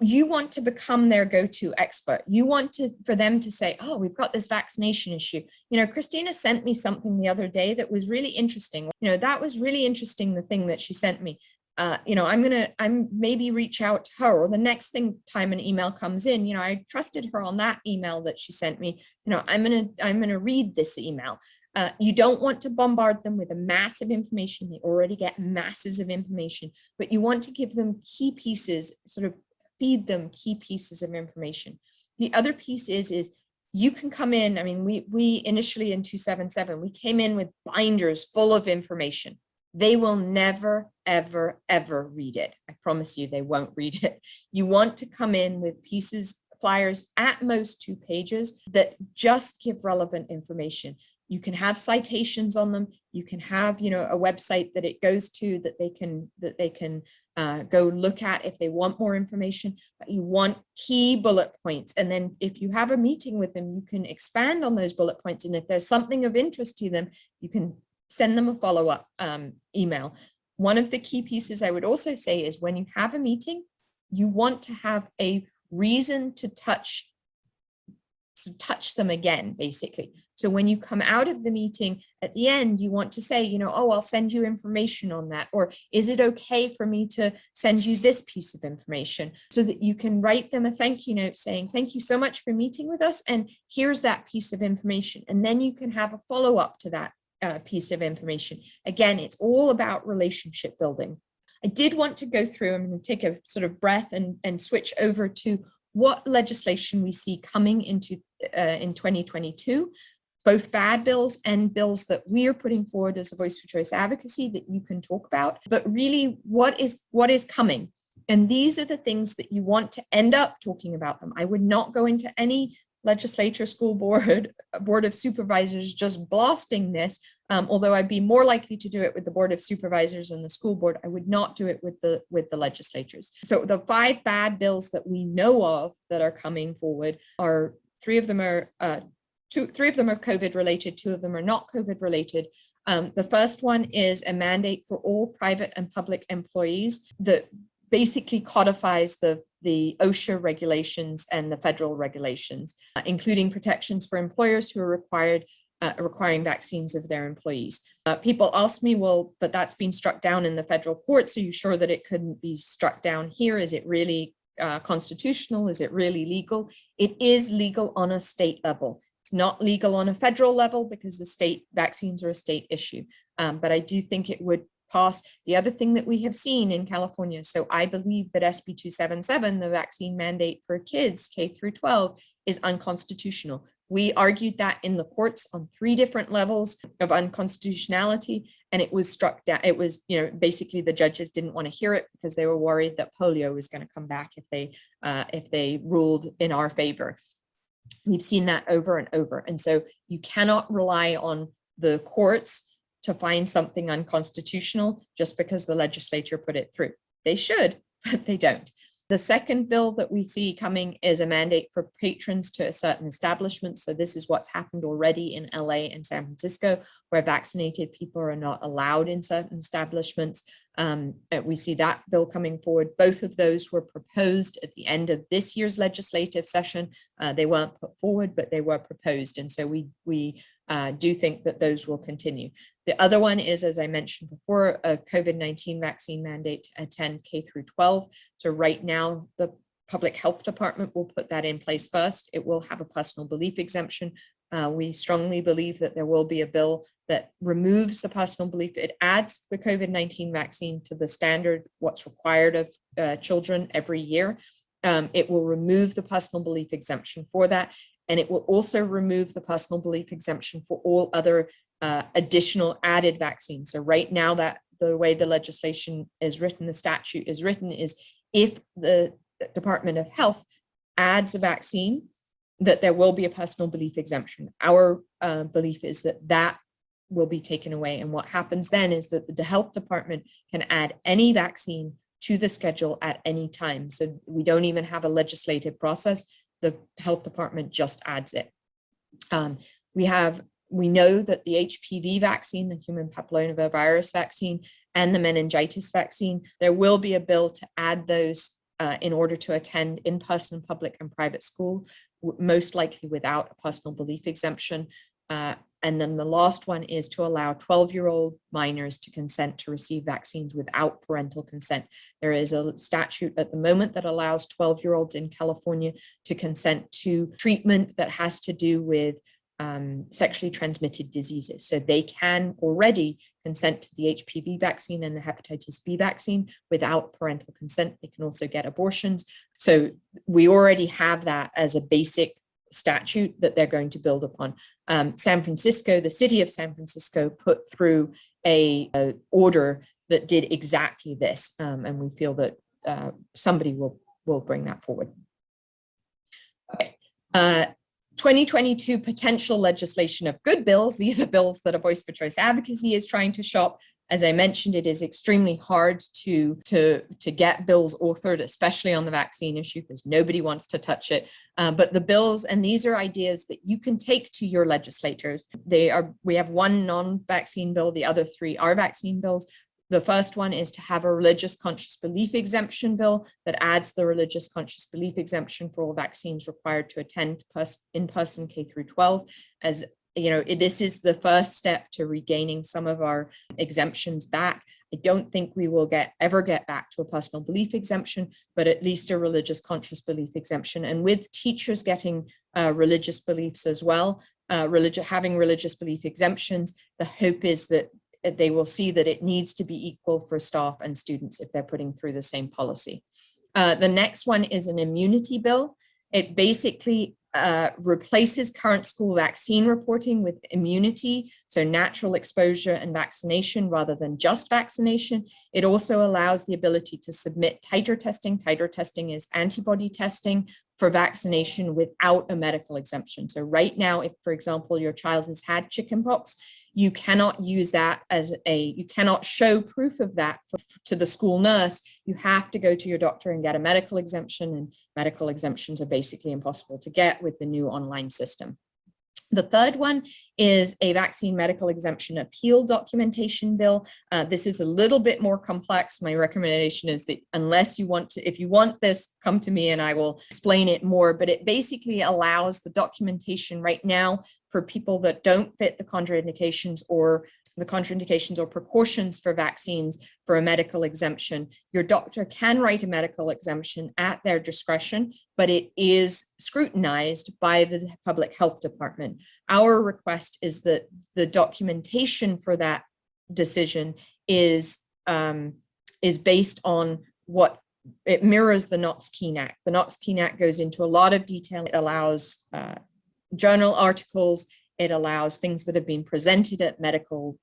You want to become their go-to expert. You want for them to say, oh, we've got this vaccination issue. Christina sent me something the other day that was really interesting. That was really interesting, the thing that she sent me. I'm maybe reach out to her, or the next time an email comes in, I trusted her on that email that she sent me. I'm gonna read this email. You don't want to bombard them with a mass of information. They already get masses of information, but you want to give them key pieces, sort of feed them key pieces of information. The other piece is you can come in. I mean, we initially in 277, we came in with binders full of information. They will never, ever, ever read it. I promise you, they won't read it. You want to come in with flyers, at most 2 pages, that just give relevant information. You can have citations on them. You can have, a website that it goes to that they can go look at if they want more information. But you want key bullet points. And then if you have a meeting with them, you can expand on those bullet points. And if there's something of interest to them, you can send them a follow-up email. One of the key pieces I would also say is when you have a meeting, you want to have a reason to touch them again, basically. So when you come out of the meeting at the end, you want to say, oh, I'll send you information on that. Or is it okay for me to send you this piece of information, so that you can write them a thank you note saying, thank you so much for meeting with us. And here's that piece of information. And then you can have a follow-up to that piece of information. Again, it's all about relationship building. I did want to go through, I'm going to take a sort of breath and switch over to what legislation we see coming into in 2022, both bad bills and bills that we are putting forward as a Voice for Choice advocacy that you can talk about, but really what is coming. And these are the things that you want to end up talking about them. I would not go into any legislature, school board, board of supervisors just blasting this, although I'd be more likely to do it with the board of supervisors and the school board. I would not do it with the legislatures. So the 5 bad bills that we know of that are coming forward are 3 of them are COVID related, 2 of them are not COVID related. The first one is a mandate for all private and public employees that basically codifies the OSHA regulations and the federal regulations, including protections for employers who are requiring vaccines of their employees. People ask me, well, but that's been struck down in the federal courts. Are you sure that it couldn't be struck down here? Is it really constitutional? Is it really legal? It is legal on a state level. It's not legal on a federal level because the state vaccines are a state issue. But I do think it would pass. The other thing that we have seen in California, so I believe that SB 277, the vaccine mandate for kids K through 12, is unconstitutional. We argued that in the courts on 3 different levels of unconstitutionality, and it was struck down. It was, basically the judges didn't want to hear it because they were worried that polio was going to come back if they ruled in our favor. We've seen that over and over. And so you cannot rely on the courts to find something unconstitutional just because the legislature put it through. They should, but they don't. The second bill that we see coming is a mandate for patrons to certain establishments. So this is what's happened already in LA and San Francisco, where vaccinated people are not allowed in certain establishments. We see that bill coming forward. Both of those were proposed at the end of this year's legislative session. They weren't put forward, but they were proposed. And so we do think that those will continue. The other one is, as I mentioned before, a COVID-19 vaccine mandate to attend K through 12. So right now, the Public Health Department will put that in place first. It will have a personal belief exemption. We strongly believe that there will be a bill that removes the personal belief. It adds the COVID-19 vaccine to the standard, what's required of children every year. It will remove the personal belief exemption for that. And it will also remove the personal belief exemption for all other additional added vaccines. So right now, that the way the legislation is written, the statute is written, is if the Department of Health adds a vaccine, that there will be a personal belief exemption. Our belief is that will be taken away. And what happens then is that the health department can add any vaccine to the schedule at any time. So we don't even have a legislative process. The health department just adds it. We know that the HPV vaccine, the human papillomavirus vaccine, and the meningitis vaccine, there will be a bill to add those in order to attend in-person public and private school, most likely without a personal belief exemption. And then the last one is to allow 12-year-old minors to consent to receive vaccines without parental consent. There is a statute at the moment that allows 12-year-olds in California to consent to treatment that has to do with sexually transmitted diseases. So they can already consent to the HPV vaccine and the hepatitis B vaccine without parental consent. They can also get abortions. So we already have that as a basic statute that they're going to build upon. San Francisco, the city of San Francisco, put through a order that did exactly this, and we feel that somebody will bring that forward. Okay. 2022 potential legislation of good bills. These are bills that a Voice for Choice Advocacy is trying to shop. As I mentioned, it is extremely hard to get bills authored, especially on the vaccine issue, because nobody wants to touch it. But the bills, and these are ideas that you can take to your legislators. We have one non-vaccine bill, the other three are vaccine bills. The first one is to have a religious conscious belief exemption bill that adds the religious conscious belief exemption for all vaccines required to attend in-person K through 12. As you know, this is the first step to regaining some of our exemptions back. I don't think we will ever get back to a personal belief exemption, but at least a religious conscious belief exemption. And with teachers getting religious beliefs as well, having religious belief exemptions, the hope is that they will see that it needs to be equal for staff and students if they're putting through the same policy. The next one is an immunity bill. It basically replaces current school vaccine reporting with immunity, so natural exposure and vaccination rather than just vaccination. It also allows the ability to submit titer testing. Titer testing is antibody testing for vaccination without a medical exemption. So right now, if, for example, your child has had chickenpox, you cannot use that you cannot show proof of that to the school nurse. You have to go to your doctor and get a medical exemption, and medical exemptions are basically impossible to get with the new online system. The third one is a vaccine medical exemption appeal documentation bill. This is a little bit more complex. My recommendation is that if you want this, come to me and I will explain it more, but it basically allows the documentation right now for people that don't fit the contraindications or precautions for vaccines for a medical exemption. Your doctor can write a medical exemption at their discretion, but it is scrutinized by the public health department. Our request is that the documentation for that decision is based on what it mirrors the Knox-Keene Act. The Knox-Keene Act goes into a lot of detail. It allows journal articles. It allows things that have been presented at medical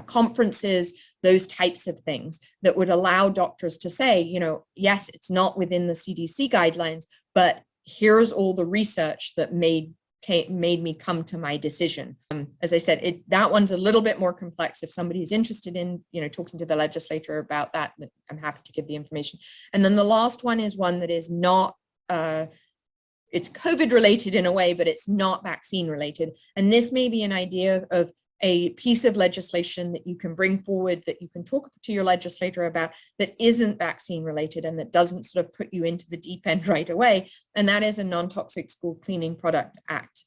conferences, those types of things that would allow doctors to say, you know, yes, it's not within the CDC guidelines, but here's all the research that made me come to my decision. As I said, that one's a little bit more complex. If somebody is interested in, talking to the legislator about that, I'm happy to give the information. And then the last one is one that is not, it's COVID related in a way, but it's not vaccine related. And this may be an idea of a piece of legislation that you can bring forward, that you can talk to your legislator about, that isn't vaccine related and that doesn't sort of put you into the deep end right away. And that is a non-toxic school cleaning product act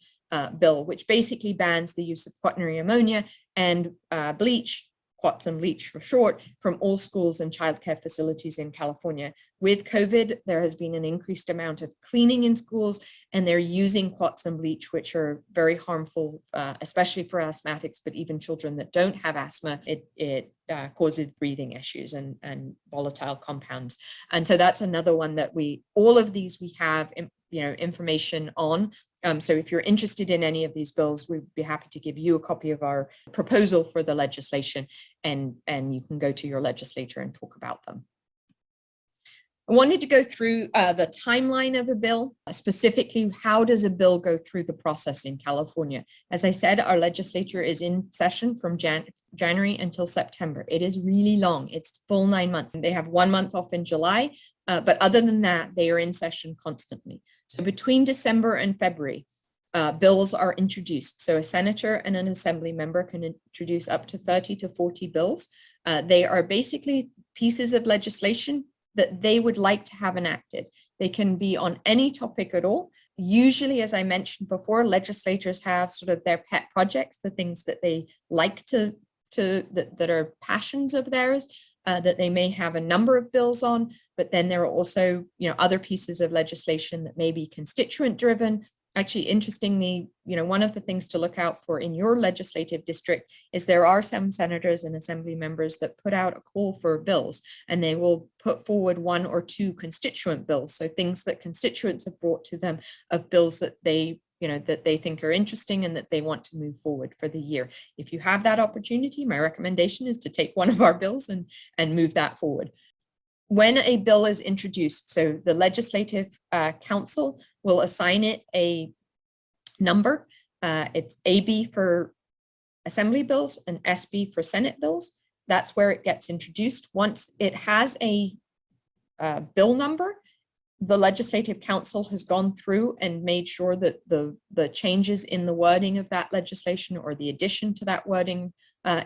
bill, which basically bans the use of quaternary ammonia and bleach, quats and bleach for short, from all schools and childcare facilities in California. With COVID, there has been an increased amount of cleaning in schools, and they're using quats and bleach, which are very harmful, especially for asthmatics, but even children that don't have asthma. It causes breathing issues and volatile compounds. And so that's another one that all of these we have information on. So if you're interested in any of these bills, we'd be happy to give you a copy of our proposal for the legislation, and you can go to your legislator and talk about them. I wanted to go through the timeline of a bill, specifically how does a bill go through the process in California? As I said, our legislature is in session from January until September. It is really long. It's full 9 months. They have 1 month off in July, but other than that, they are in session constantly. So between December and February, bills are introduced. So a senator and an assembly member can introduce up to 30 to 40 bills. They are basically pieces of legislation that they would like to have enacted. They can be on any topic at all. Usually, as I mentioned before, legislators have sort of their pet projects, the things that they like that are passions of theirs, that they may have a number of bills on, but then there are also, other pieces of legislation that may be constituent driven. Actually, interestingly, one of the things to look out for in your legislative district is there are some senators and assembly members that put out a call for bills, and they will put forward 1 or 2 constituent bills. So things that constituents have brought to them of bills that they think are interesting and that they want to move forward for the year. If you have that opportunity, my recommendation is to take one of our bills and move that forward. When a bill is introduced, so the Legislative Council will assign it a number. It's AB for Assembly bills and SB for Senate bills. That's where it gets introduced. Once it has a bill number, the Legislative Council has gone through and made sure that the changes in the wording of that legislation or the addition to that wording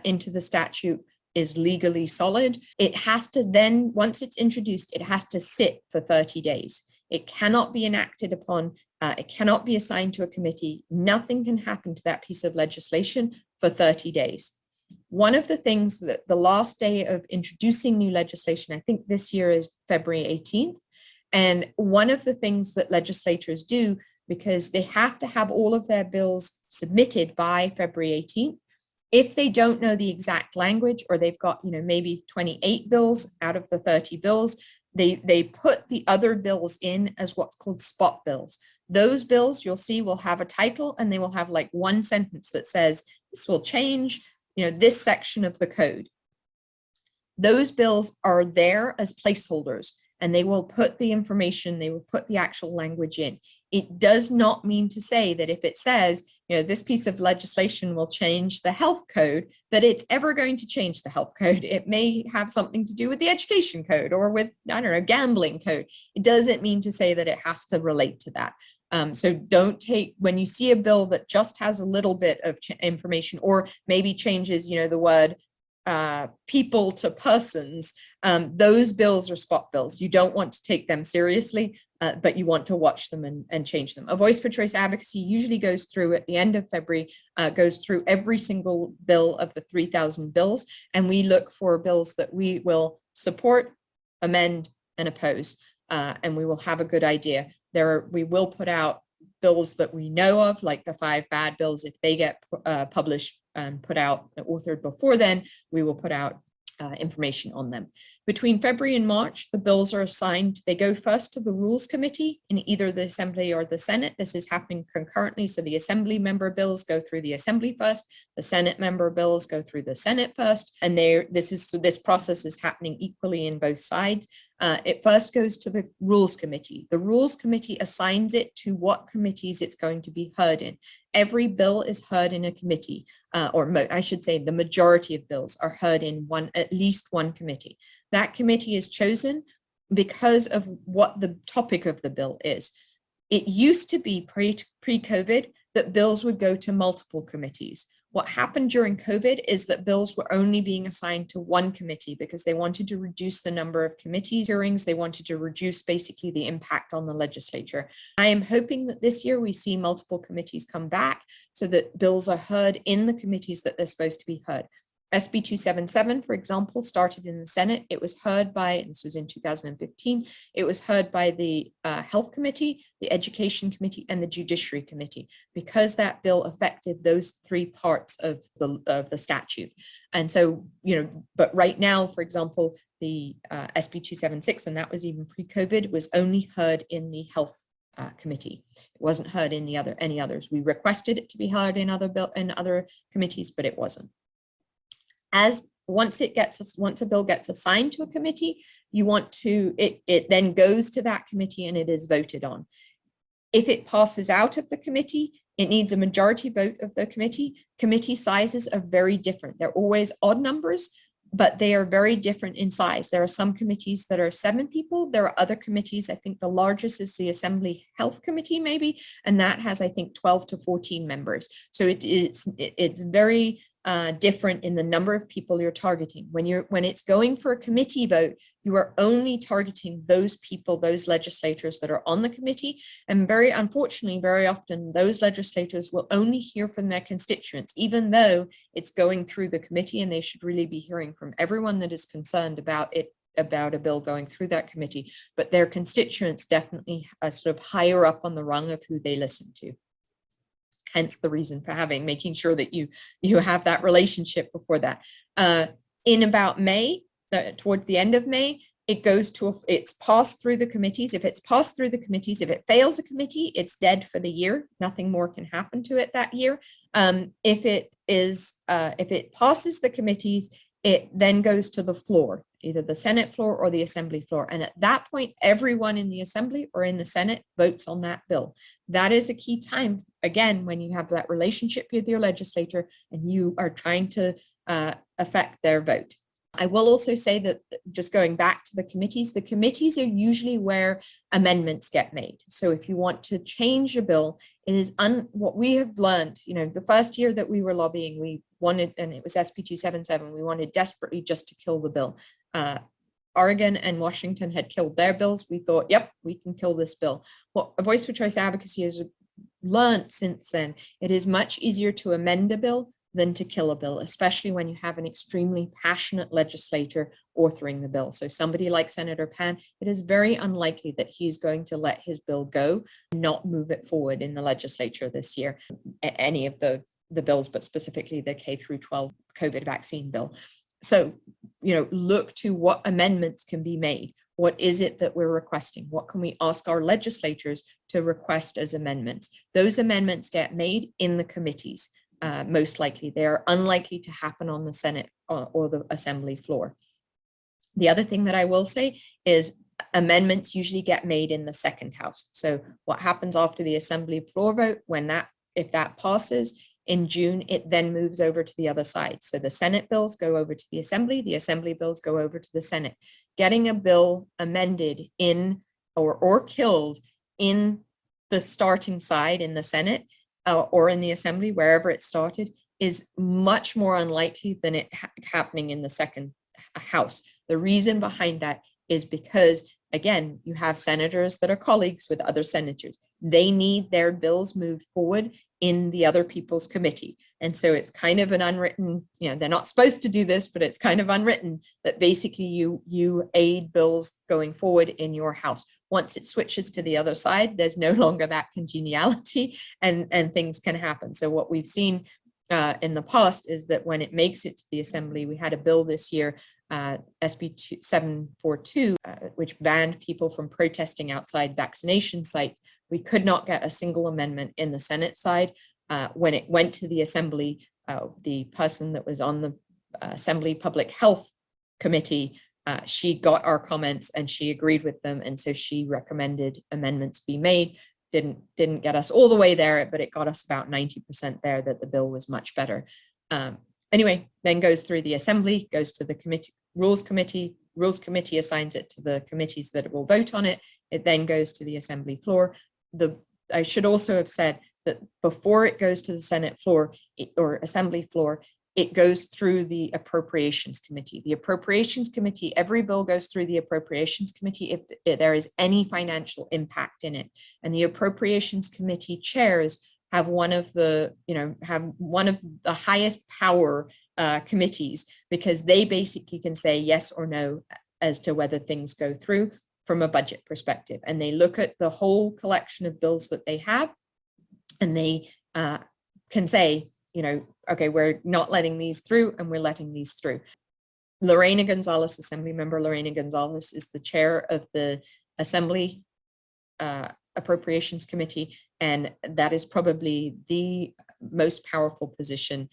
into the statute is legally solid. It has to then, once it's introduced, it has to sit for 30 days. It cannot be enacted upon, it cannot be assigned to a committee. Nothing can happen to that piece of legislation for 30 days. One of the things that the last day of introducing new legislation, I think this year is February 18th. And one of the things that legislators do, because they have to have all of their bills submitted by February 18th, if they don't know the exact language, or they've got, maybe 28 bills out of the 30 bills, they put the other bills in as what's called spot bills. Those bills, you'll see, will have a title, and they will have like one sentence that says, this will change, this section of the code. Those bills are there as placeholders, and they will put the information, they will put the actual language in. It does not mean to say that if it says, this piece of legislation will change the health code, that it's ever going to change the health code. It may have something to do with the education code or with, gambling code. It doesn't mean to say that it has to relate to that. So don't take, when you see a bill that just has a little bit of information, or maybe changes, the word people to persons, those bills are spot bills. You don't want to take them seriously, but you want to watch them and change them. A Voice for Choice advocacy usually goes through at the end of February, goes through every single bill of the 3,000 bills, and we look for bills that we will support, amend, and oppose, and we will have a good idea. We will put out bills that we know of, like the 5 bad bills. If they get published and put out, authored before then, we will put out information on them. Between February and March, the bills are assigned. They go first to the Rules Committee in either the Assembly or the Senate. This is happening concurrently. So the Assembly member bills go through the Assembly first, the Senate member bills go through the Senate first, and this process is happening equally in both sides. It first goes to the Rules Committee. The Rules Committee assigns it to what committees it's going to be heard in. Every bill is heard in a committee, I should say the majority of bills are heard in at least one committee. That committee is chosen because of what the topic of the bill is. It used to be pre-COVID that bills would go to multiple committees. What happened during COVID is that bills were only being assigned to one committee because they wanted to reduce the number of committee hearings. They wanted to reduce basically the impact on the legislature. I am hoping that this year we see multiple committees come back so that bills are heard in the committees that they're supposed to be heard. SB 277, for example, started in the Senate. It was heard by, this was in 2015, it was heard by the Health Committee, the Education Committee, and the Judiciary Committee, because that bill affected those 3 parts of the statute. And so, but right now, for example, the SB 276, and that was even pre-COVID, was only heard in the Health Committee. It wasn't heard in any others. We requested it to be heard in other committees, but it wasn't. As once a bill gets assigned to a committee, it then goes to that committee and it is voted on. If it passes out of the committee, it needs a majority vote of the committee. Committee sizes are very different. They're always odd numbers, but they are very different in size. There are some committees that are 7 people. There are other committees, I think the largest is the Assembly Health Committee maybe, and that has, I think, 12 to 14 members. So it's very different in the number of people you're targeting. When it's going for a committee vote, you are only targeting those people, those legislators that are on the committee. And very unfortunately, very often those legislators will only hear from their constituents, even though it's going through the committee, and they should really be hearing from everyone that is concerned about a bill going through that committee. But their constituents definitely are sort of higher up on the rung of who they listen to. Hence the reason for making sure that you have that relationship before that. In about May, toward the end of May, it's passed through the committees. If it's passed through the committees, if it fails a committee, it's dead for the year. Nothing more can happen to it that year. If it passes the committees, it then goes to the floor, either the Senate floor or the Assembly floor. And at that point, everyone in the Assembly or in the Senate votes on that bill. That is a key time, again, when you have that relationship with your legislator and you are trying to affect their vote. I will also say that, just going back to the committees are usually where amendments get made. So if you want to change a bill, it is what we have learned, the first year that we were lobbying, we wanted, and it was SB 277, we wanted desperately just to kill the bill. Oregon and Washington had killed their bills. We thought, yep, we can kill this bill. What A Voice for Choice Advocacy has learned since then, it is much easier to amend a bill than to kill a bill, especially when you have an extremely passionate legislator authoring the bill. So somebody like Senator Pan, it is very unlikely that he's going to let his bill go and not move it forward in the legislature this year, any of the bills, but specifically the K through 12 COVID vaccine bill. So, look to what amendments can be made. What is it that we're requesting? What can we ask our legislators to request as amendments? Those amendments get made in the committees. Most likely. They are unlikely to happen on the Senate or the Assembly floor. The other thing that I will say is amendments usually get made in the second house. So what happens after the Assembly floor vote, if that passes in June, it then moves over to the other side. So the Senate bills go over to the Assembly bills go over to the Senate. Getting a bill amended or killed in the starting side in the Senate or in the Assembly, wherever it started, is much more unlikely than it happening in the second house. The reason behind that is because, again, you have senators that are colleagues with other senators. They need their bills moved forward in the other people's committee. And so it's kind of an unwritten, they're not supposed to do this, but it's kind of unwritten that basically you aid bills going forward in your house. Once it switches to the other side, there's no longer that congeniality and things can happen. So what we've seen in the past is that when it makes it to the Assembly, we had a bill this year, SB 742, which banned people from protesting outside vaccination sites. We could not get a single amendment in the Senate side. When it went to the Assembly, the person that was on the Assembly Public Health Committee, she got our comments and she agreed with them. And so she recommended amendments be made. Didn't get us all the way there, but it got us about 90% there that the bill was much better. Anyway, then goes through the Assembly, goes to the Rules Committee assigns it to the committees that will vote on it. It then goes to the Assembly floor. I should also have said that before it goes to the Senate floor or Assembly floor, it goes through the Appropriations Committee. The Appropriations Committee, every bill goes through the Appropriations Committee if there is any financial impact in it. And the Appropriations Committee chairs have one of the highest power committees, because they basically can say yes or no as to whether things go through from a budget perspective. And they look at the whole collection of bills that they have, and they can say, okay, we're not letting these through and we're letting these through. Lorena Gonzalez, Assembly Member Lorena Gonzalez, is the chair of the Assembly Appropriations Committee, and that is probably the most powerful position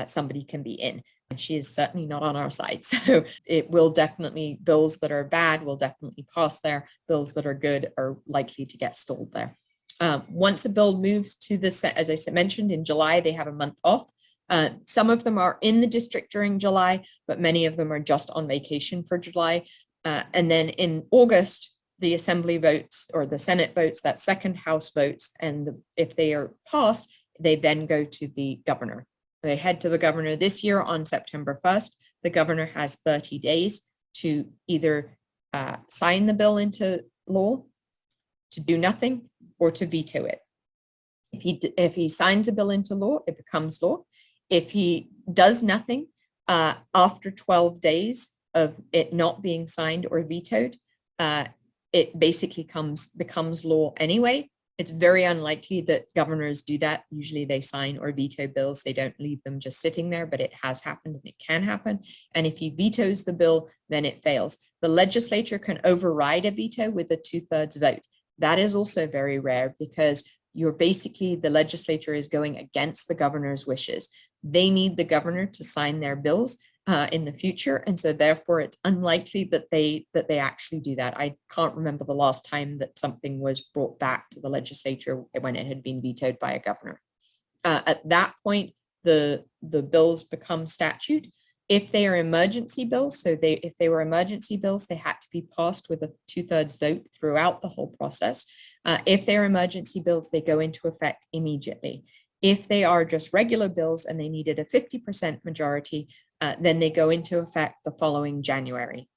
somebody can be in. And she is certainly not on our side. So it will definitely, bills that are bad will definitely pass there. Bills that are good are likely to get stalled there. Once a bill moves to the, as I mentioned, in July, they have a month off. Some of them are in the district during July, but many of them are just on vacation for July. And then in August, the Assembly votes or the Senate votes, that second House votes, and if they are passed, they then go to the governor. They head to the governor this year on September 1st. The governor has 30 days to either sign the bill into law, to do nothing, or to veto it. If he signs a bill into law, it becomes law. If he does nothing after 12 days of it not being signed or vetoed, it basically becomes law anyway. It's very unlikely that governors do that. Usually they sign or veto bills. They don't leave them just sitting there, but it has happened and it can happen. And if he vetoes the bill, then it fails. The legislature can override a veto with a 2/3 vote. That is also very rare because the legislature is going against the governor's wishes. They need the governor to sign their bills in the future. And so therefore it's unlikely that they actually do that. I can't remember the last time that something was brought back to the legislature when it had been vetoed by a governor. At that point, the bills become statute. If they are emergency bills, if they were emergency bills, they had to be passed with a 2/3 vote throughout the whole process. If they're emergency bills, they go into effect immediately. If they are just regular bills and they needed a 50% majority, then they go into effect the following January.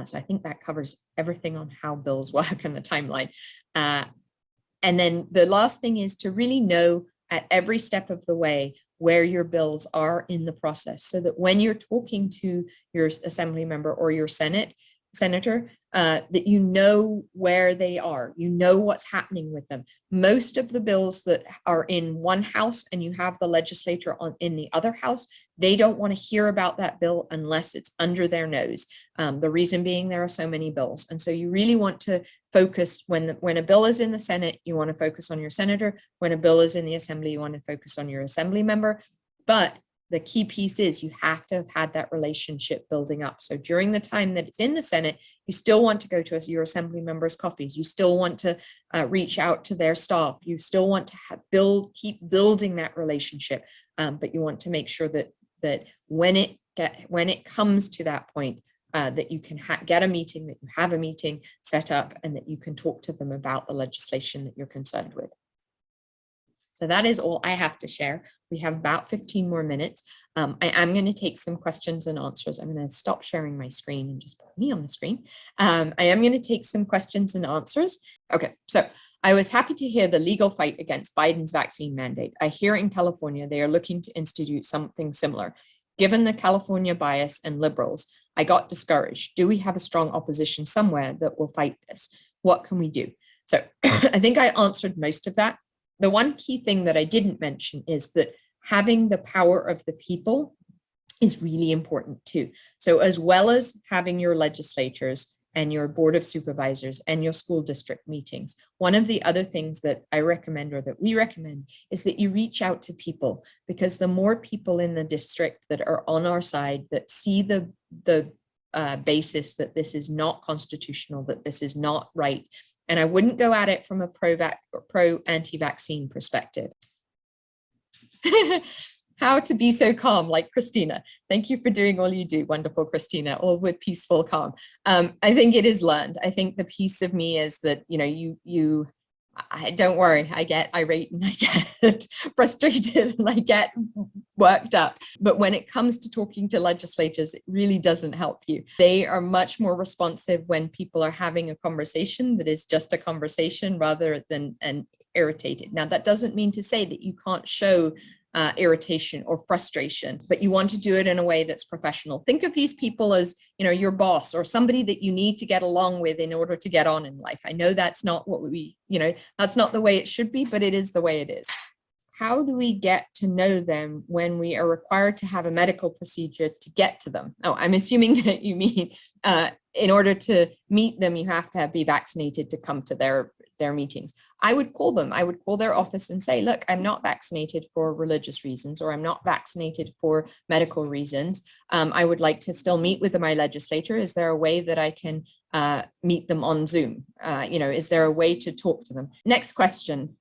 So I think that covers everything on how bills work and the timeline. And then the last thing is to really know at every step of the way where your bills are in the process, so that when you're talking to your assembly member or your senator, that you know where they are, you know what's happening with them. Most of the bills that are in one house and you have the legislator in the other house, they don't want to hear about that bill unless it's under their nose. The reason being there are so many bills. And so you really want to focus when a bill is in the Senate, you want to focus on your senator. When a bill is in the assembly, you want to focus on your assembly member. But the key piece is you have to have had that relationship building up. So during the time that it's in the Senate, you still want to go to your assembly members' coffees. You still want to reach out to their staff. You still want to keep building that relationship. But you want to make sure that when it comes to that point, that you can get a meeting, that you have a meeting set up, and that you can talk to them about the legislation that you're concerned with. So that is all I have to share. We have about 15 more minutes. I am going to take some questions and answers. I'm going to stop sharing my screen and just put me on the screen. I am going to take some questions and answers. Okay, so I was happy to hear the legal fight against Biden's vaccine mandate. I hear in California, they are looking to institute something similar. Given the California bias and liberals, I got discouraged. Do we have a strong opposition somewhere that will fight this? What can we do? So I think I answered most of that. The one key thing that I didn't mention is that having the power of the people is really important too. So as well as having your legislatures and your board of supervisors and your school district meetings, one of the other things that I recommend, or that we recommend, is that you reach out to people, because the more people in the district that are on our side, that see the basis that this is not constitutional, that this is not right. And I wouldn't go at it from a pro-anti-vaccine perspective. How to be so calm, like Christina. Thank you for doing all you do. Wonderful, Christina, all with peaceful calm. I think it is learned. I think the piece of me is that, don't worry, I get irate and I get frustrated and I get worked up. But when it comes to talking to legislators, it really doesn't help you. They are much more responsive when people are having a conversation that is just a conversation rather than irritated. Now, that doesn't mean to say that you can't show irritation or frustration, but you want to do it in a way that's professional. Think of these people as, your boss or somebody that you need to get along with in order to get on in life. I know that's not what that's not the way it should be, but it is the way it is. How do we get to know them when we are required to have a medical procedure to get to them? Oh, I'm assuming that you mean in order to meet them, you have to be vaccinated to come to their meetings. I would call them. I would call their office and say, look, I'm not vaccinated for religious reasons, or I'm not vaccinated for medical reasons. I would like to still meet with my legislator. Is there a way that I can meet them on Zoom? Is there a way to talk to them? Next question.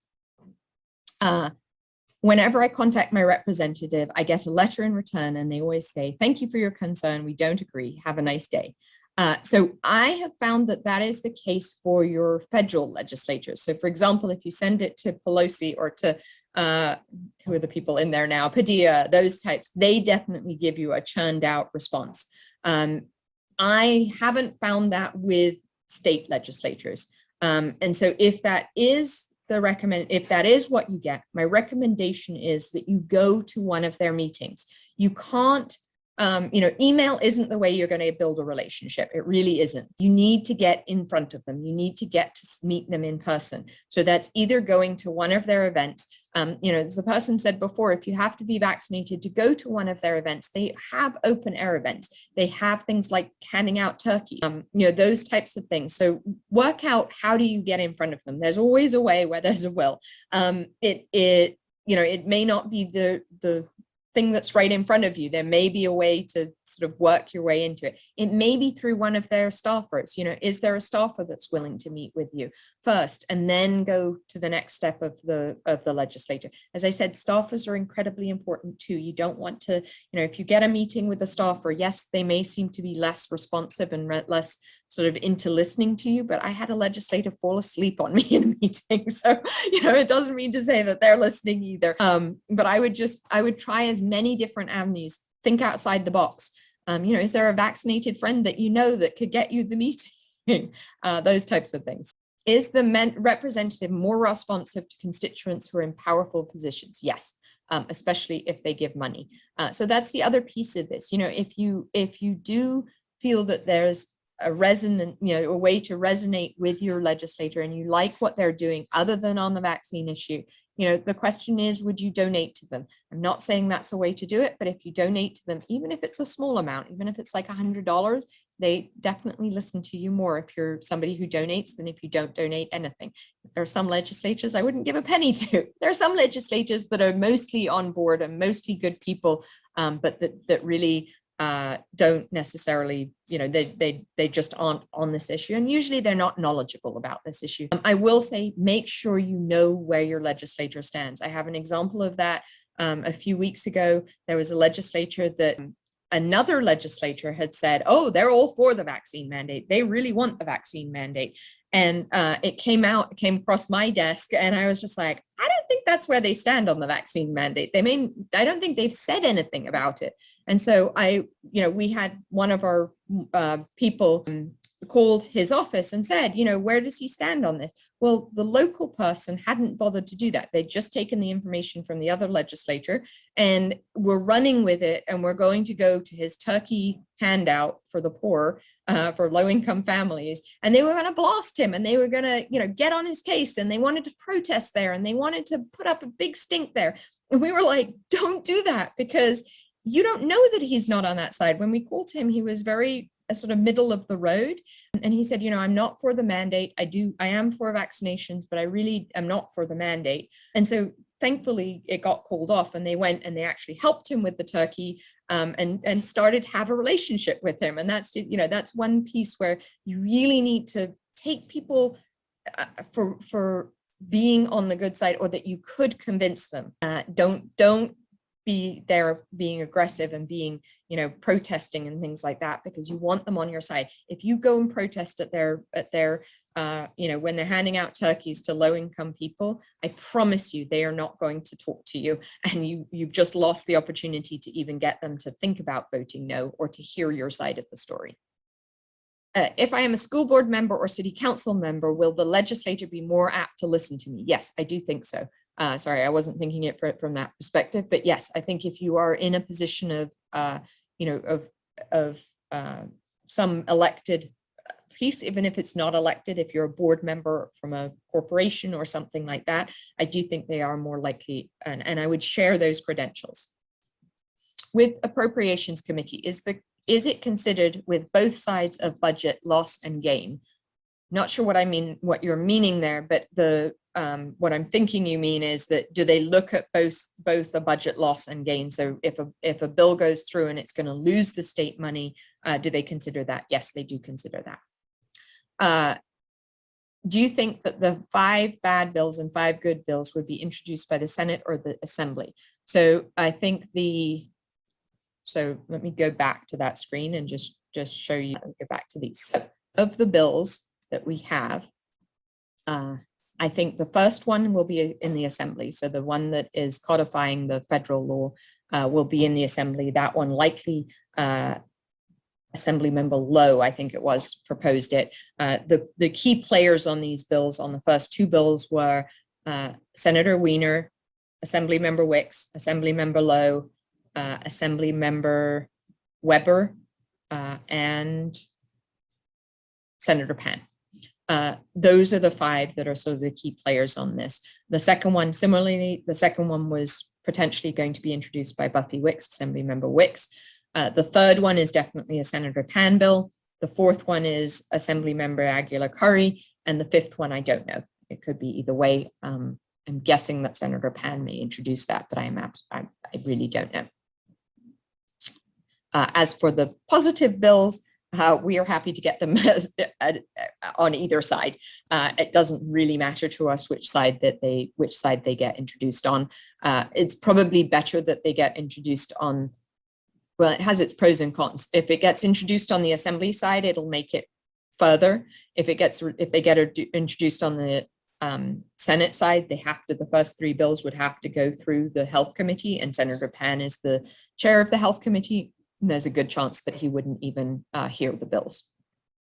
Whenever I contact my representative, I get a letter in return and they always say, thank you for your concern. We don't agree. Have a nice day. So I have found that that is the case for your federal legislators. So for example, if you send it to Pelosi or to who are the people in there now, Padilla, those types, they definitely give you a churned out response. I haven't found that with state legislators. And so if that is if that is what you get, my recommendation is that you go to one of their meetings. You can't, email isn't the way you're going to build a relationship. It really isn't. You need to get in front of them. You need to get to meet them in person. So that's either going to one of their events. As the person said before, if you have to be vaccinated to go to one of their events, they have open air events. They have things like handing out turkey, those types of things. So work out, how do you get in front of them? There's always a way where there's a will. It may not be the thing that's right in front of you. There may be a way to sort of work your way into it. It may be through one of their staffers. Is there a staffer that's willing to meet with you first and then go to the next step of the legislator? As I said, staffers are incredibly important too. You don't want to, if you get a meeting with a staffer, yes, they may seem to be less responsive and less sort of into listening to you, but I had a legislator fall asleep on me in a meeting. So, it doesn't mean to say that they're listening either. But I would try as many different avenues. Think outside the box. Is there a vaccinated friend that that could get you the meeting? Those types of things. Is the representative more responsive to constituents who are in powerful positions? Yes, especially if they give money. So that's the other piece of this. If you do feel that there's a resonant, a way to resonate with your legislator and you like what they're doing other than on the vaccine issue, the question is, would you donate to them? I'm not saying that's a way to do it, but if you donate to them, even if it's a small amount, even if it's like $100, they definitely listen to you more if you're somebody who donates than if you don't donate anything. There are some legislators I wouldn't give a penny to. There are some legislators that are mostly on board and mostly good people, but that really don't necessarily, they just aren't on this issue. And usually they're not knowledgeable about this issue. I will say, make sure you know where your legislator stands. I have an example of that. A few weeks ago, there was a legislature that another legislator had said, oh, they're all for the vaccine mandate. They really want the vaccine mandate. And it came across my desk and I was just like, I don't think that's where they stand on the vaccine mandate. I don't think they've said anything about it. And so we had one of our people called his office and said, where does he stand on this? Well, the local person hadn't bothered to do that. They'd just taken the information from the other legislator and were running with it. And we're going to go to his turkey handout for the poor, for low-income families. And they were going to blast him and they were going to, get on his case, and they wanted to protest there and they wanted to put up a big stink there. And we were like, don't do that, because you don't know that he's not on that side. When we called him, he was very sort of middle of the road. And he said, I'm not for the mandate. I am for vaccinations, but I really am not for the mandate. And so thankfully it got called off, and they went and they actually helped him with the turkey and started to have a relationship with him. And that's one piece where you really need to take people for being on the good side, or that you could convince them. Don't be there being aggressive and being, protesting and things like that, because you want them on your side. If you go and protest at their when they're handing out turkeys to low-income people, I promise you they are not going to talk to you, and you've just lost the opportunity to even get them to think about voting no, or to hear your side of the story. If I am a school board member or city council member, will the legislator be more apt to listen to me? Yes, I do think so. Sorry, I wasn't thinking it from that perspective, but yes, I think if you are in a position of, some elected piece, even if it's not elected, if you're a board member from a corporation or something like that, I do think they are more likely, and I would share those credentials. With appropriations committee, is it considered with both sides of budget loss and gain? not sure what I mean, what you're meaning there, but the what I'm thinking you mean is that do they look at both the budget loss and gain? So if a bill goes through and it's going to lose the state money, do they consider that? Yes, they do consider that. Do you think that the 5 bad bills and 5 good bills would be introduced by the Senate or the Assembly? So I think so let me go back to that screen and just show you, go back to these. So of the bills that we have, I think the first one will be in the Assembly. So the one that is codifying the federal law will be in the Assembly. That one likely Assemblymember Lowe, I think it was, proposed it. The key players on these bills, on the first 2 bills, were Senator Wiener, Assemblymember Wicks, Assemblymember Lowe, Assemblymember Weber, and Senator Pan. Those are the 5 that are sort of the key players on this. The second one, similarly, the second one was potentially going to be introduced by Buffy Wicks, Assemblymember Wicks. The third one is definitely a Senator Pan bill. The fourth one is Assemblymember Aguilar Curry. And the 5th one, I don't know. It could be either way. I'm guessing that Senator Pan may introduce that, but I really don't know. As for the positive bills, we are happy to get them on either side. It doesn't really matter to us which side they get introduced on. It's probably better that they get introduced on. Well, it has its pros and cons. If it gets introduced on the Assembly side, it'll make it further. If they get introduced on the Senate side, the first 3 bills would have to go through the Health Committee, and Senator Pan is the chair of the Health Committee. There's a good chance that he wouldn't even hear the bills.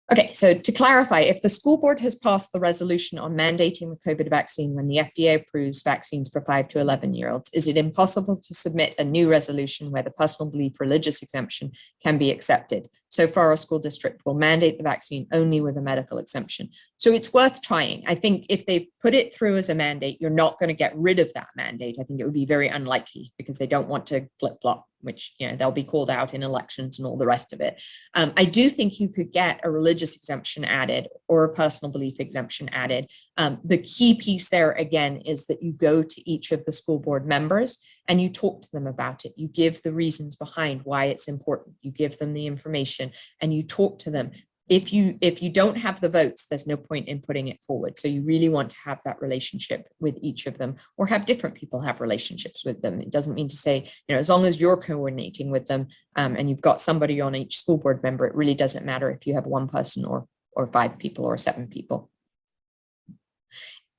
Okay, so to clarify, if the school board has passed the resolution on mandating the COVID vaccine when the FDA approves vaccines for 5 to 11-year-olds, is it impossible to submit a new resolution where the personal belief religious exemption can be accepted? So far, our school district will mandate the vaccine only with a medical exemption. So it's worth trying. I think if they put it through as a mandate, you're not going to get rid of that mandate. I think it would be very unlikely because they don't want to flip-flop, which, they'll be called out in elections and all the rest of it. I do think you could get a religious exemption added or a personal belief exemption added. The key piece there, again, is that you go to each of the school board members and you talk to them about it. You give the reasons behind why it's important. You give them the information and you talk to them. If you don't have the votes, there's no point in putting it forward. So you really want to have that relationship with each of them, or have different people have relationships with them. It doesn't mean to say, as long as you're coordinating with them and you've got somebody on each school board member, it really doesn't matter if you have 1 person or 5 people or 7 people.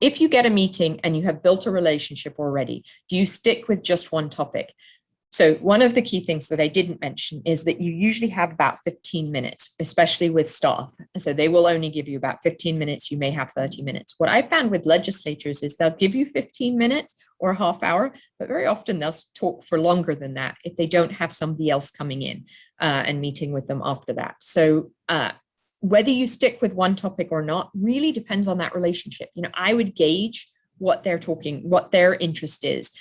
If you get a meeting and you have built a relationship already, do you stick with just one topic? So one of the key things that I didn't mention is that you usually have about 15 minutes, especially with staff. So they will only give you about 15 minutes. You may have 30 minutes. What I found with legislators is they'll give you 15 minutes or a half hour, but very often they'll talk for longer than that if they don't have somebody else coming in and meeting with them after that. So whether you stick with one topic or not really depends on that relationship. I would gauge what they're talking, what their interest is.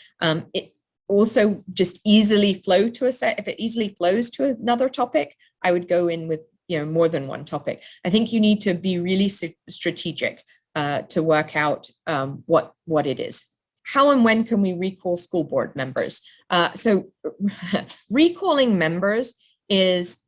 It also just easily flow to if it easily flows to another topic, I would go in with, more than one topic. I think you need to be really strategic to work out what it is. How and when can we recall school board members? So recalling members is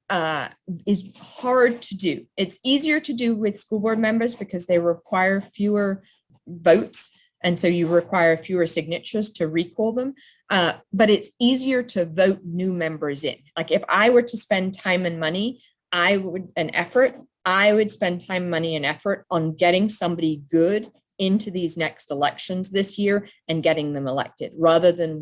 hard to do. It's easier to do with school board members because they require fewer votes. And so you require fewer signatures to recall them. But it's easier to vote new members in. Like if I were to spend time and money, I would spend time, money, and effort on getting somebody good into these next elections this year and getting them elected, rather than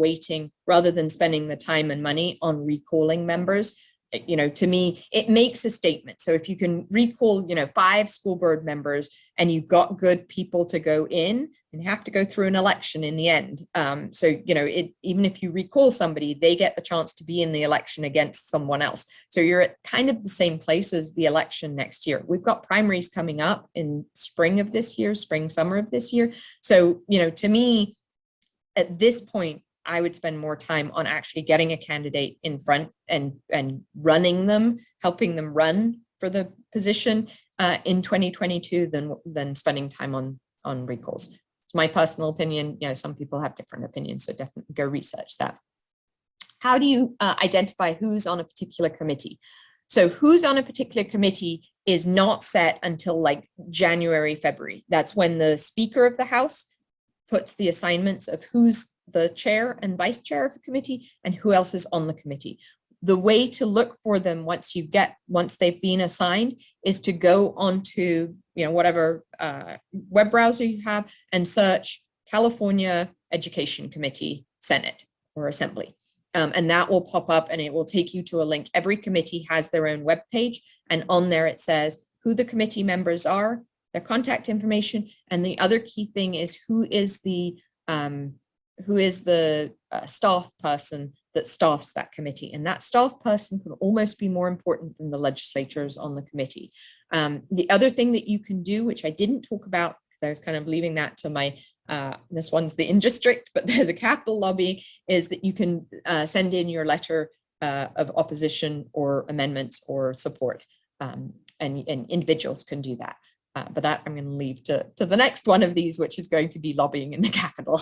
spending the time and money on recalling members. To me, it makes a statement. So if you can recall, 5 school board members and you've got good people to go in, and have to go through an election in the end. So, even if you recall somebody, they get the chance to be in the election against someone else. So you're at kind of the same place as the election next year. We've got primaries coming up in spring, summer of this year. So, to me, at this point, I would spend more time on actually getting a candidate in front and running them, helping them run for the position, in 2022 than spending time on recalls. It's my personal opinion. Some people have different opinions, so definitely go research that. How do you identify who's on a particular committee? So who's on a particular committee is not set until like January, February. That's when the Speaker of the House puts the assignments of who's the chair and vice chair of a committee and who else is on the committee. The way to look for them once they've been assigned is to go onto whatever web browser you have and search California Education Committee, Senate or Assembly. And that will pop up and it will take you to a link. Every committee has their own web page, and on there it says who the committee members are, their contact information, and the other key thing is who is the staff person that staffs that committee. And that staff person can almost be more important than the legislators on the committee. The other thing that you can do, which I didn't talk about because I was kind of leaving that to my this one's the in-district, but there's a capital lobby, is that you can send in your letter of opposition or amendments or support, and individuals can do that. But that I'm going to leave to the next one of these, which is going to be lobbying in the Capitol.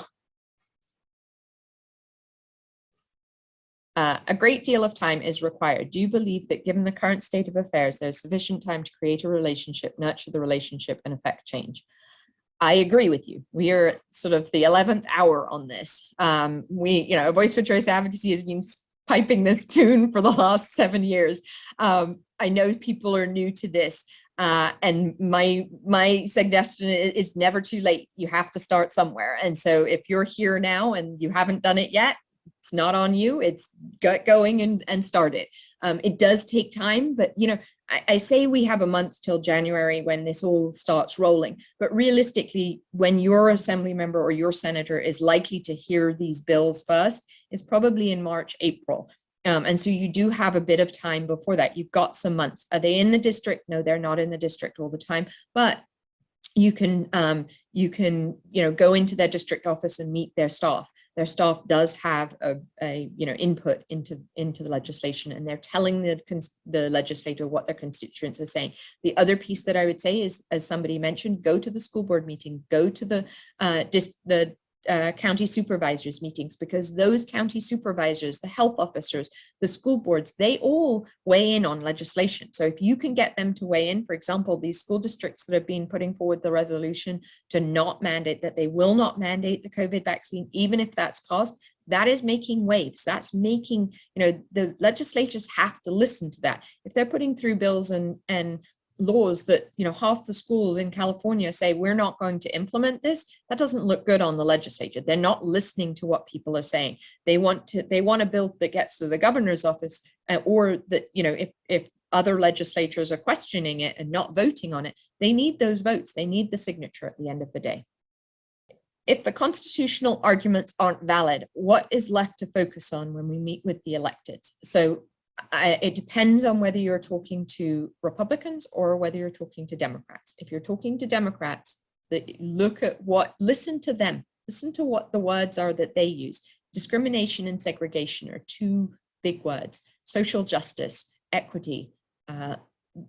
A great deal of time is required. Do you believe that given the current state of affairs, there's sufficient time to create a relationship, nurture the relationship, and affect change? I agree with you. We are sort of the 11th hour on this. Voice for Choice Advocacy has been piping this tune for the last 7 years. I know people are new to this, and my suggestion is never too late. You have to start somewhere. And so if you're here now and you haven't done it yet, it's not on you. It's get going and start it. It does take time, but I say we have a month till January when this all starts rolling, but realistically, when your assembly member or your senator is likely to hear these bills first is probably in March, April. And so you do have a bit of time before that. You've got some months. Are they in the district? No, they're not in the district all the time, but you can go into their district office and meet their staff. Their staff does have a input into the legislation, and they're telling the legislator what their constituents are saying. The other piece that I would say is, as somebody mentioned, go to the school board meeting, go to the county supervisors meetings, because those county supervisors, the health officers, the school boards, they all weigh in on legislation. So if you can get them to weigh in, for example, these school districts that have been putting forward the resolution to not mandate, that they will not mandate the COVID vaccine, even if that's passed, that is making waves. That's making, the legislators have to listen to that. If they're putting through bills and laws that half the schools in California say we're not going to implement this, that doesn't look good on the legislature. They're not listening to what people are saying. They want a bill that gets to the governor's office, or that if other legislators are questioning it and not voting on it, they need those votes. They need the signature at the end of the day. If the constitutional arguments aren't valid, what is left to focus on when we meet with the electeds? So it depends on whether you're talking to Republicans or whether you're talking to Democrats. If you're talking to Democrats, listen to them, listen to what the words are that they use. Discrimination and segregation are two big words. Social justice, equity.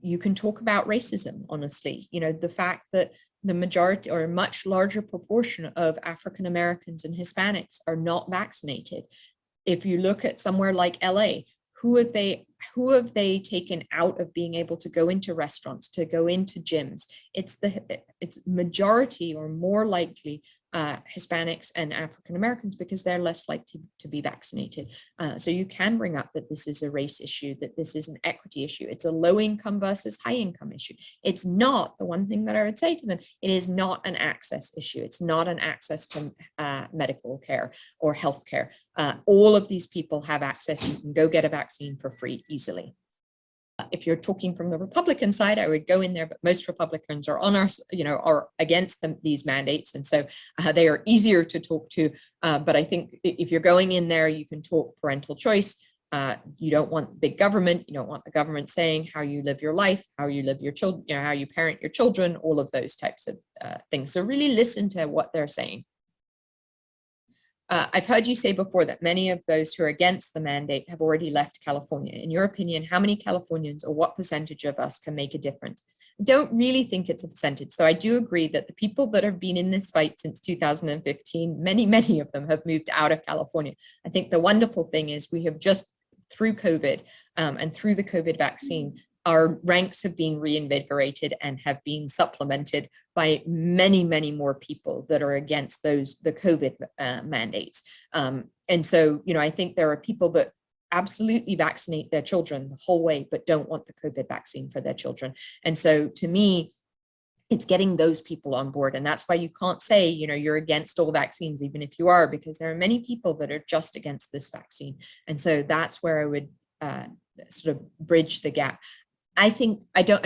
You can talk about racism, honestly. The fact that the majority or a much larger proportion of African Americans and Hispanics are not vaccinated. If you look at somewhere like LA, who have they taken out of being able to go into restaurants, to go into gyms? It's majority or more likely Hispanics and African Americans, because they're less likely to be vaccinated. So you can bring up that this is a race issue, that this is an equity issue. It's a low income versus high income issue. It's not, the one thing that I would say to them, it is not an access issue. It's not an access to medical care or health care. All of these people have access. You can go get a vaccine for free easily. If you're talking from the Republican side, I would go in there, but most Republicans are are against these mandates. And so they are easier to talk to. But I think if you're going in there, you can talk parental choice. You don't want big government. You don't want the government saying how you live your life, how you live your children, how you parent your children, all of those types of things. So really listen to what they're saying. I've heard you say before that many of those who are against the mandate have already left California. In your opinion, how many Californians or what percentage of us can make a difference? I don't really think it's a percentage. So I do agree that the people that have been in this fight since 2015, many of them have moved out of California. I think the wonderful thing is we have just through COVID and through the COVID vaccine, our ranks have been reinvigorated and have been supplemented by many more people that are against the COVID mandates. And so, I think there are people that absolutely vaccinate their children the whole way, but don't want the COVID vaccine for their children. And so to me, it's getting those people on board. And that's why you can't say, you're against all vaccines, even if you are, because there are many people that are just against this vaccine. And so that's where I would sort of bridge the gap. I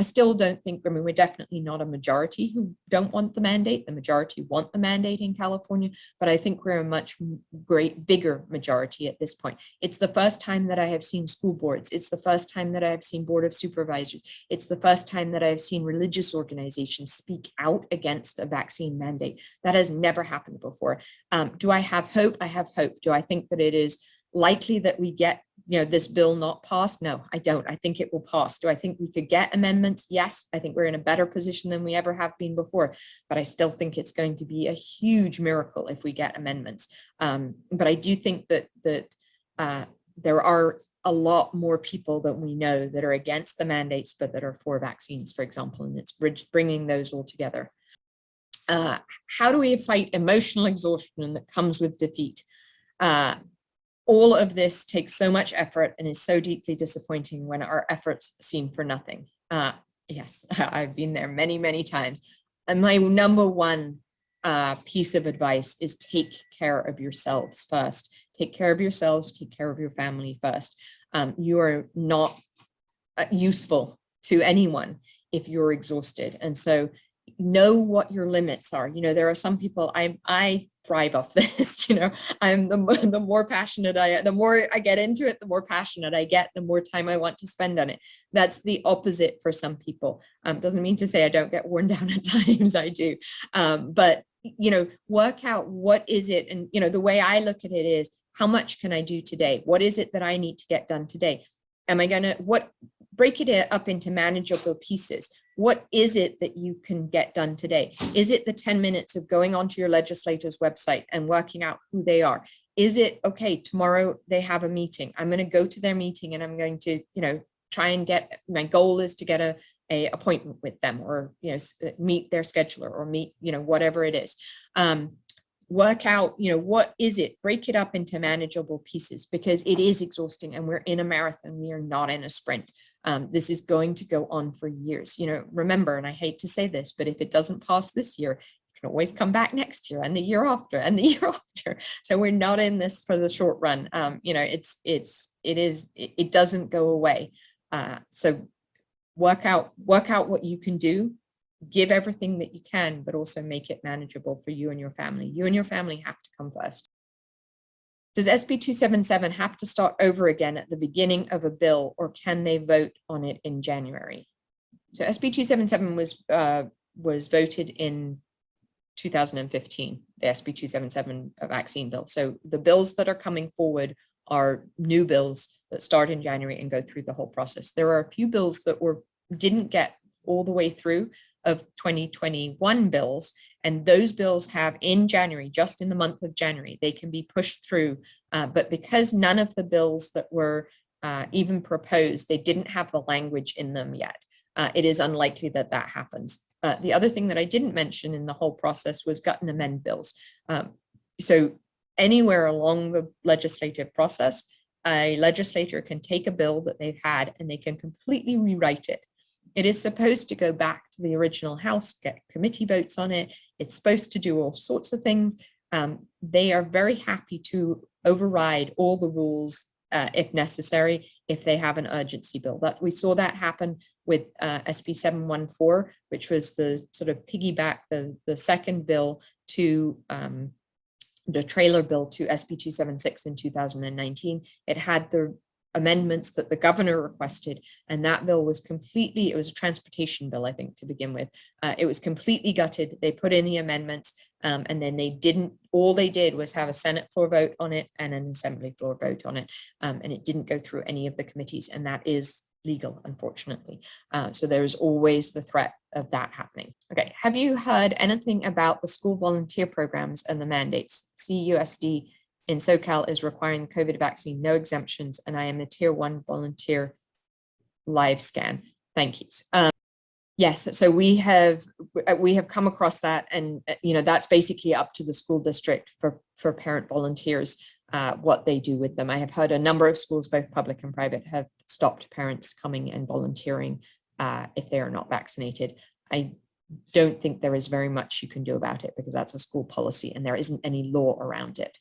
still don't think, we're definitely not a majority who don't want the mandate. The majority want the mandate in California, but I think we're a much bigger majority at this point. It's the first time that I have seen school boards. It's the first time that I have seen board of supervisors. It's the first time that I've seen religious organizations speak out against a vaccine mandate. That has never happened before. Do I have hope? I have hope. Do I think that it is likely that we get this bill not passed? No, I don't. I think it will pass. Do I think we could get amendments? Yes, I think we're in a better position than we ever have been before, but I still think it's going to be a huge miracle if we get amendments. But I do think that there are a lot more people that we know that are against the mandates, but that are for vaccines, for example, and it's bringing those all together. How do we fight emotional exhaustion that comes with defeat? All of this takes so much effort and is so deeply disappointing when our efforts seem for nothing. Yes, I've been there many times. And my number one piece of advice is take care of yourselves first. Take care of yourselves, take care of your family first. You are not useful to anyone if you're exhausted. And so know what your limits are. There are some people, I thrive off this, I'm the more passionate the more I get into it, the more passionate I get, the more time I want to spend on it. That's the opposite for some people. Doesn't mean to say I don't get worn down at times, I do. But, work out what is it. And, the way I look at it is, how much can I do today? What is it that I need to get done today? Am I going to, break it up into manageable pieces. What is it that you can get done today? Is it the 10 minutes of going onto your legislator's website and working out who they are? Is it, okay, tomorrow they have a meeting. I'm going to go to their meeting and I'm going to, try and my goal is to get a appointment with them, or, meet their scheduler, or meet, whatever it is. Work out, what is it? Break it up into manageable pieces, because it is exhausting and we're in a marathon. We are not in a sprint. This is going to go on for years. Remember, and I hate to say this, but if it doesn't pass this year, you can always come back next year and the year after and the year after. So we're not in this for the short run. It doesn't go away. So work out what you can do. Give everything that you can, but also make it manageable for you and your family. You and your family have to come first. Does SB 277 have to start over again at the beginning of a bill, or can they vote on it in January? So SB 277 was voted in 2015, the SB 277 vaccine bill. So the bills that are coming forward are new bills that start in January and go through the whole process. There are a few bills that didn't get all the way through of 2021 bills, and those bills have in January, just in the month of January, they can be pushed through, but because none of the bills that were even proposed, they didn't have the language in them yet, it is unlikely that happens. The other thing that I didn't mention in the whole process was gut and amend bills. So anywhere along the legislative process, a legislator can take a bill that they've had and they can completely rewrite it. It is supposed to go back to the original House, get committee votes on it. It's supposed to do all sorts of things. They are very happy to override all the rules if necessary, if they have an urgency bill. We saw that happen with SB 714, which was the sort of piggyback, the second bill to the trailer bill to SB 276 in 2019. It had the amendments that the governor requested, and that bill was completely, it was a transportation bill, I think, to begin with. It was completely gutted. They put in the amendments, and then all they did was have a Senate floor vote on it and an Assembly floor vote on it, and it didn't go through any of the committees, and that is legal, unfortunately. So there is always the threat of that happening. Okay, have you heard anything about the school volunteer programs and the mandates? CUSD in SoCal is requiring the COVID vaccine, no exemptions, and I am a tier 1 volunteer live scan. Thank you. Yes, so we have come across that, and that's basically up to the school district for parent volunteers, what they do with them. I have heard a number of schools, both public and private, have stopped parents coming and volunteering if they are not vaccinated. I don't think there is very much you can do about it because that's a school policy and there isn't any law around it.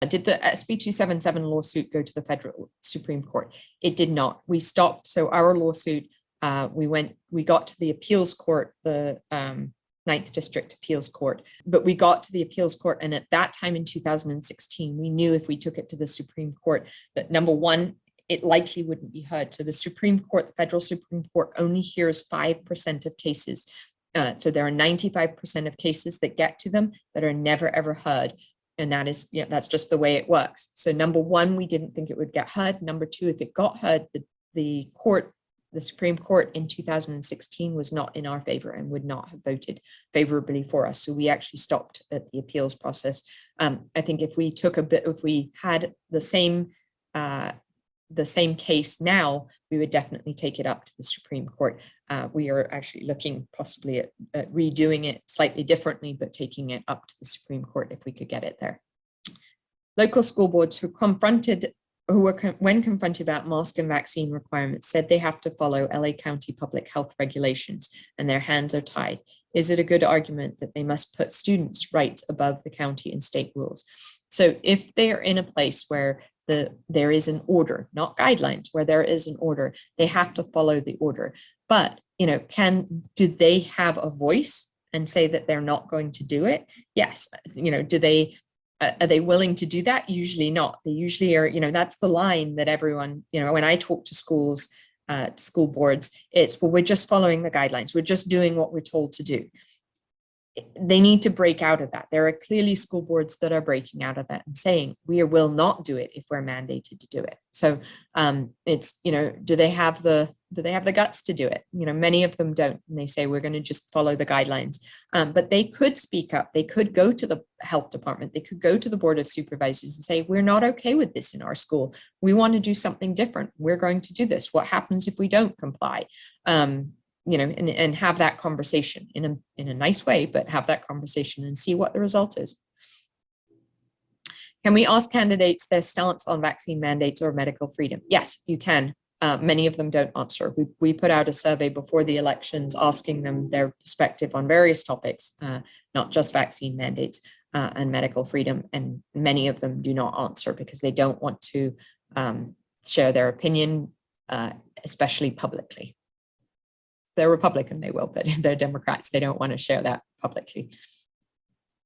Did the SB 277 lawsuit go to the federal Supreme Court? It did not. We stopped. So our lawsuit, we got to the appeals court, the 9th District Appeals Court, but we got to the appeals court. And at that time in 2016, we knew if we took it to the Supreme Court, that number one, it likely wouldn't be heard. So the Supreme Court, the federal Supreme Court only hears 5% of cases. So there are 95% of cases that get to them that are never, ever heard. And that is, that's just the way it works. So number one, we didn't think it would get heard. Number two, if it got heard, the Supreme Court in 2016 was not in our favor and would not have voted favorably for us. So we actually stopped at the appeals process. I think if we had the same case now, we would definitely take it up to the Supreme Court. We are actually looking possibly at redoing it slightly differently, but taking it up to the Supreme Court if we could get it there. Local school boards when confronted about mask and vaccine requirements, said they have to follow LA County public health regulations and their hands are tied. Is it a good argument that they must put students' rights above the county and state rules? So if they are in a place where there is an order, not guidelines, where there is an order, they have to follow the order. But, do they have a voice and say that they're not going to do it? Yes. Are they willing to do that? Usually not. They usually are, that's the line that everyone, when I talk to schools, school boards, it's, well, we're just following the guidelines. We're just doing what we're told to do. They need to break out of that. There are clearly school boards that are breaking out of that and saying, we will not do it if we're mandated to do it. So it's, do they have the guts to do it? Many of them don't. And they say, we're going to just follow the guidelines. But they could speak up. They could go to the health department. They could go to the board of supervisors and say, we're not okay with this in our school. We want to do something different. We're going to do this. What happens if we don't comply? And have that conversation in a nice way, but have that conversation and see what the result is. Can we ask candidates their stance on vaccine mandates or medical freedom? Yes, you can. Many of them don't answer. We put out a survey before the elections asking them their perspective on various topics, not just vaccine mandates and medical freedom. And many of them do not answer because they don't want to share their opinion, especially publicly. They're Republican, they will, but if they're Democrats, they don't want to share that publicly.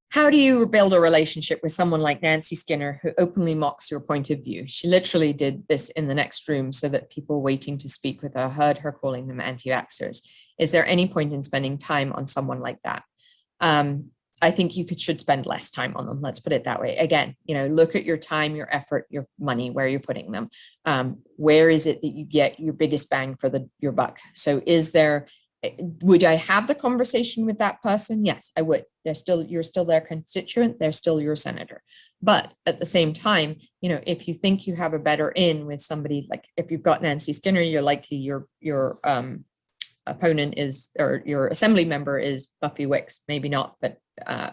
How do you build a relationship with someone like Nancy Skinner, who openly mocks your point of view? She literally did this in the next room so that people waiting to speak with her heard her calling them anti-vaxxers. Is there any point in spending time on someone like that? I think you should spend less time on them. Let's put it that way. Again, look at your time, your effort, your money, where you're putting them. Where is it that you get your biggest bang for your buck? So would I have the conversation with that person? Yes, I would. You're still their constituent. They're still your senator. But at the same time, if you think you have a better in with somebody, like if you've got Nancy Skinner, you're likely your opponent is, or your assembly member is Buffy Wicks, maybe not, but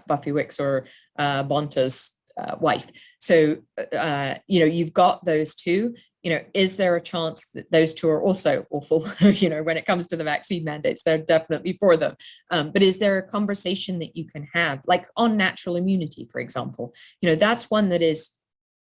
Buffy Wicks or Bonta's wife. So, you've got those two. Is there a chance that those two are also awful? When it comes to the vaccine mandates, they're definitely for them. But is there a conversation that you can have, like on natural immunity, for example? That's one that is,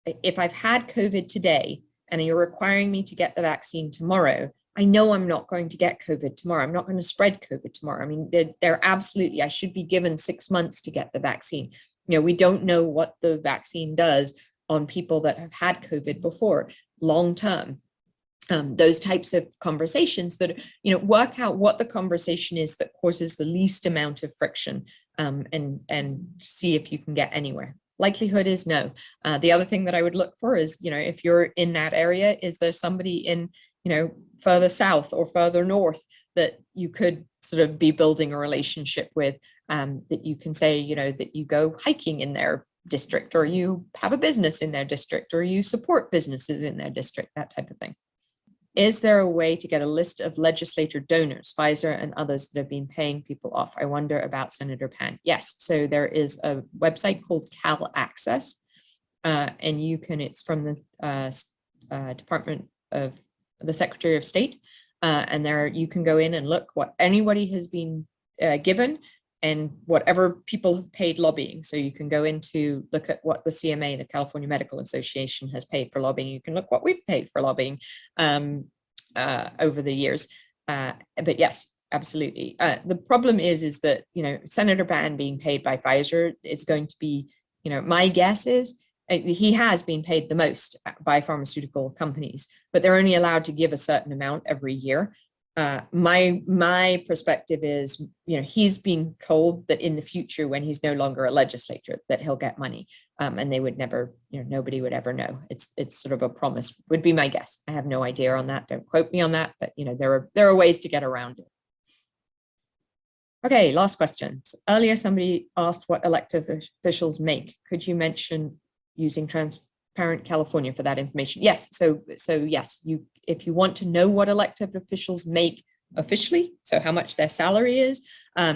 if I've had COVID today and you're requiring me to get the vaccine tomorrow, I know I'm not going to get COVID tomorrow. I'm not going to spread COVID tomorrow. I mean, they're absolutely, I should be given 6 months to get the vaccine. We don't know what the vaccine does on people that have had COVID before long term. those types of conversations that, work out what the conversation is that causes the least amount of friction, and see if you can get anywhere. Likelihood is no. The other thing that I would look for is, if you're in that area, is there somebody in, further south or further north that you could sort of be building a relationship with, that you can say, that you go hiking in their district, or you have a business in their district, or you support businesses in their district, that type of thing. Is there a way to get a list of legislator donors, Pfizer and others that have been paying people off? I wonder about Senator Pan. Yes, so there is a website called Cal Access, and it's from the Department of the Secretary of State, and there you can go in and look what anybody has been given and whatever people have paid lobbying. So you can go in to look at what the CMA, the California Medical Association, has paid for lobbying. You can look what we've paid for lobbying over the years. But yes, absolutely. The problem is that, Senator Pan being paid by Pfizer is going to be, my guess is he has been paid the most by pharmaceutical companies, but they're only allowed to give a certain amount every year. My perspective is, he's being told that in the future, when he's no longer a legislator, that he'll get money, and they would never, nobody would ever know. It's sort of a promise, would be my guess. I have no idea on that. Don't quote me on that, but there are ways to get around it. Okay, last question. Earlier, somebody asked what elected officials make. Could you mention using Transparent California for that information? Yes. So yes, if you want to know what elected officials make officially, so how much their salary is,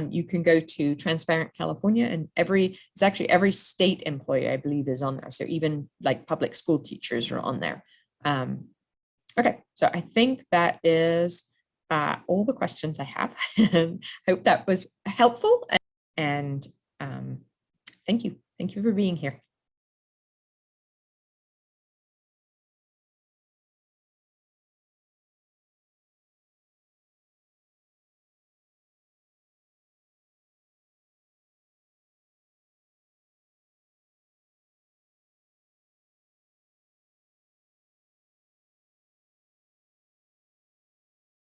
you can go to Transparent California, and it's actually every state employee, I believe, is on there. So even like public school teachers are on there. Okay, so I think that is all the questions I have. Hope that was helpful, and thank you. Thank you for being here.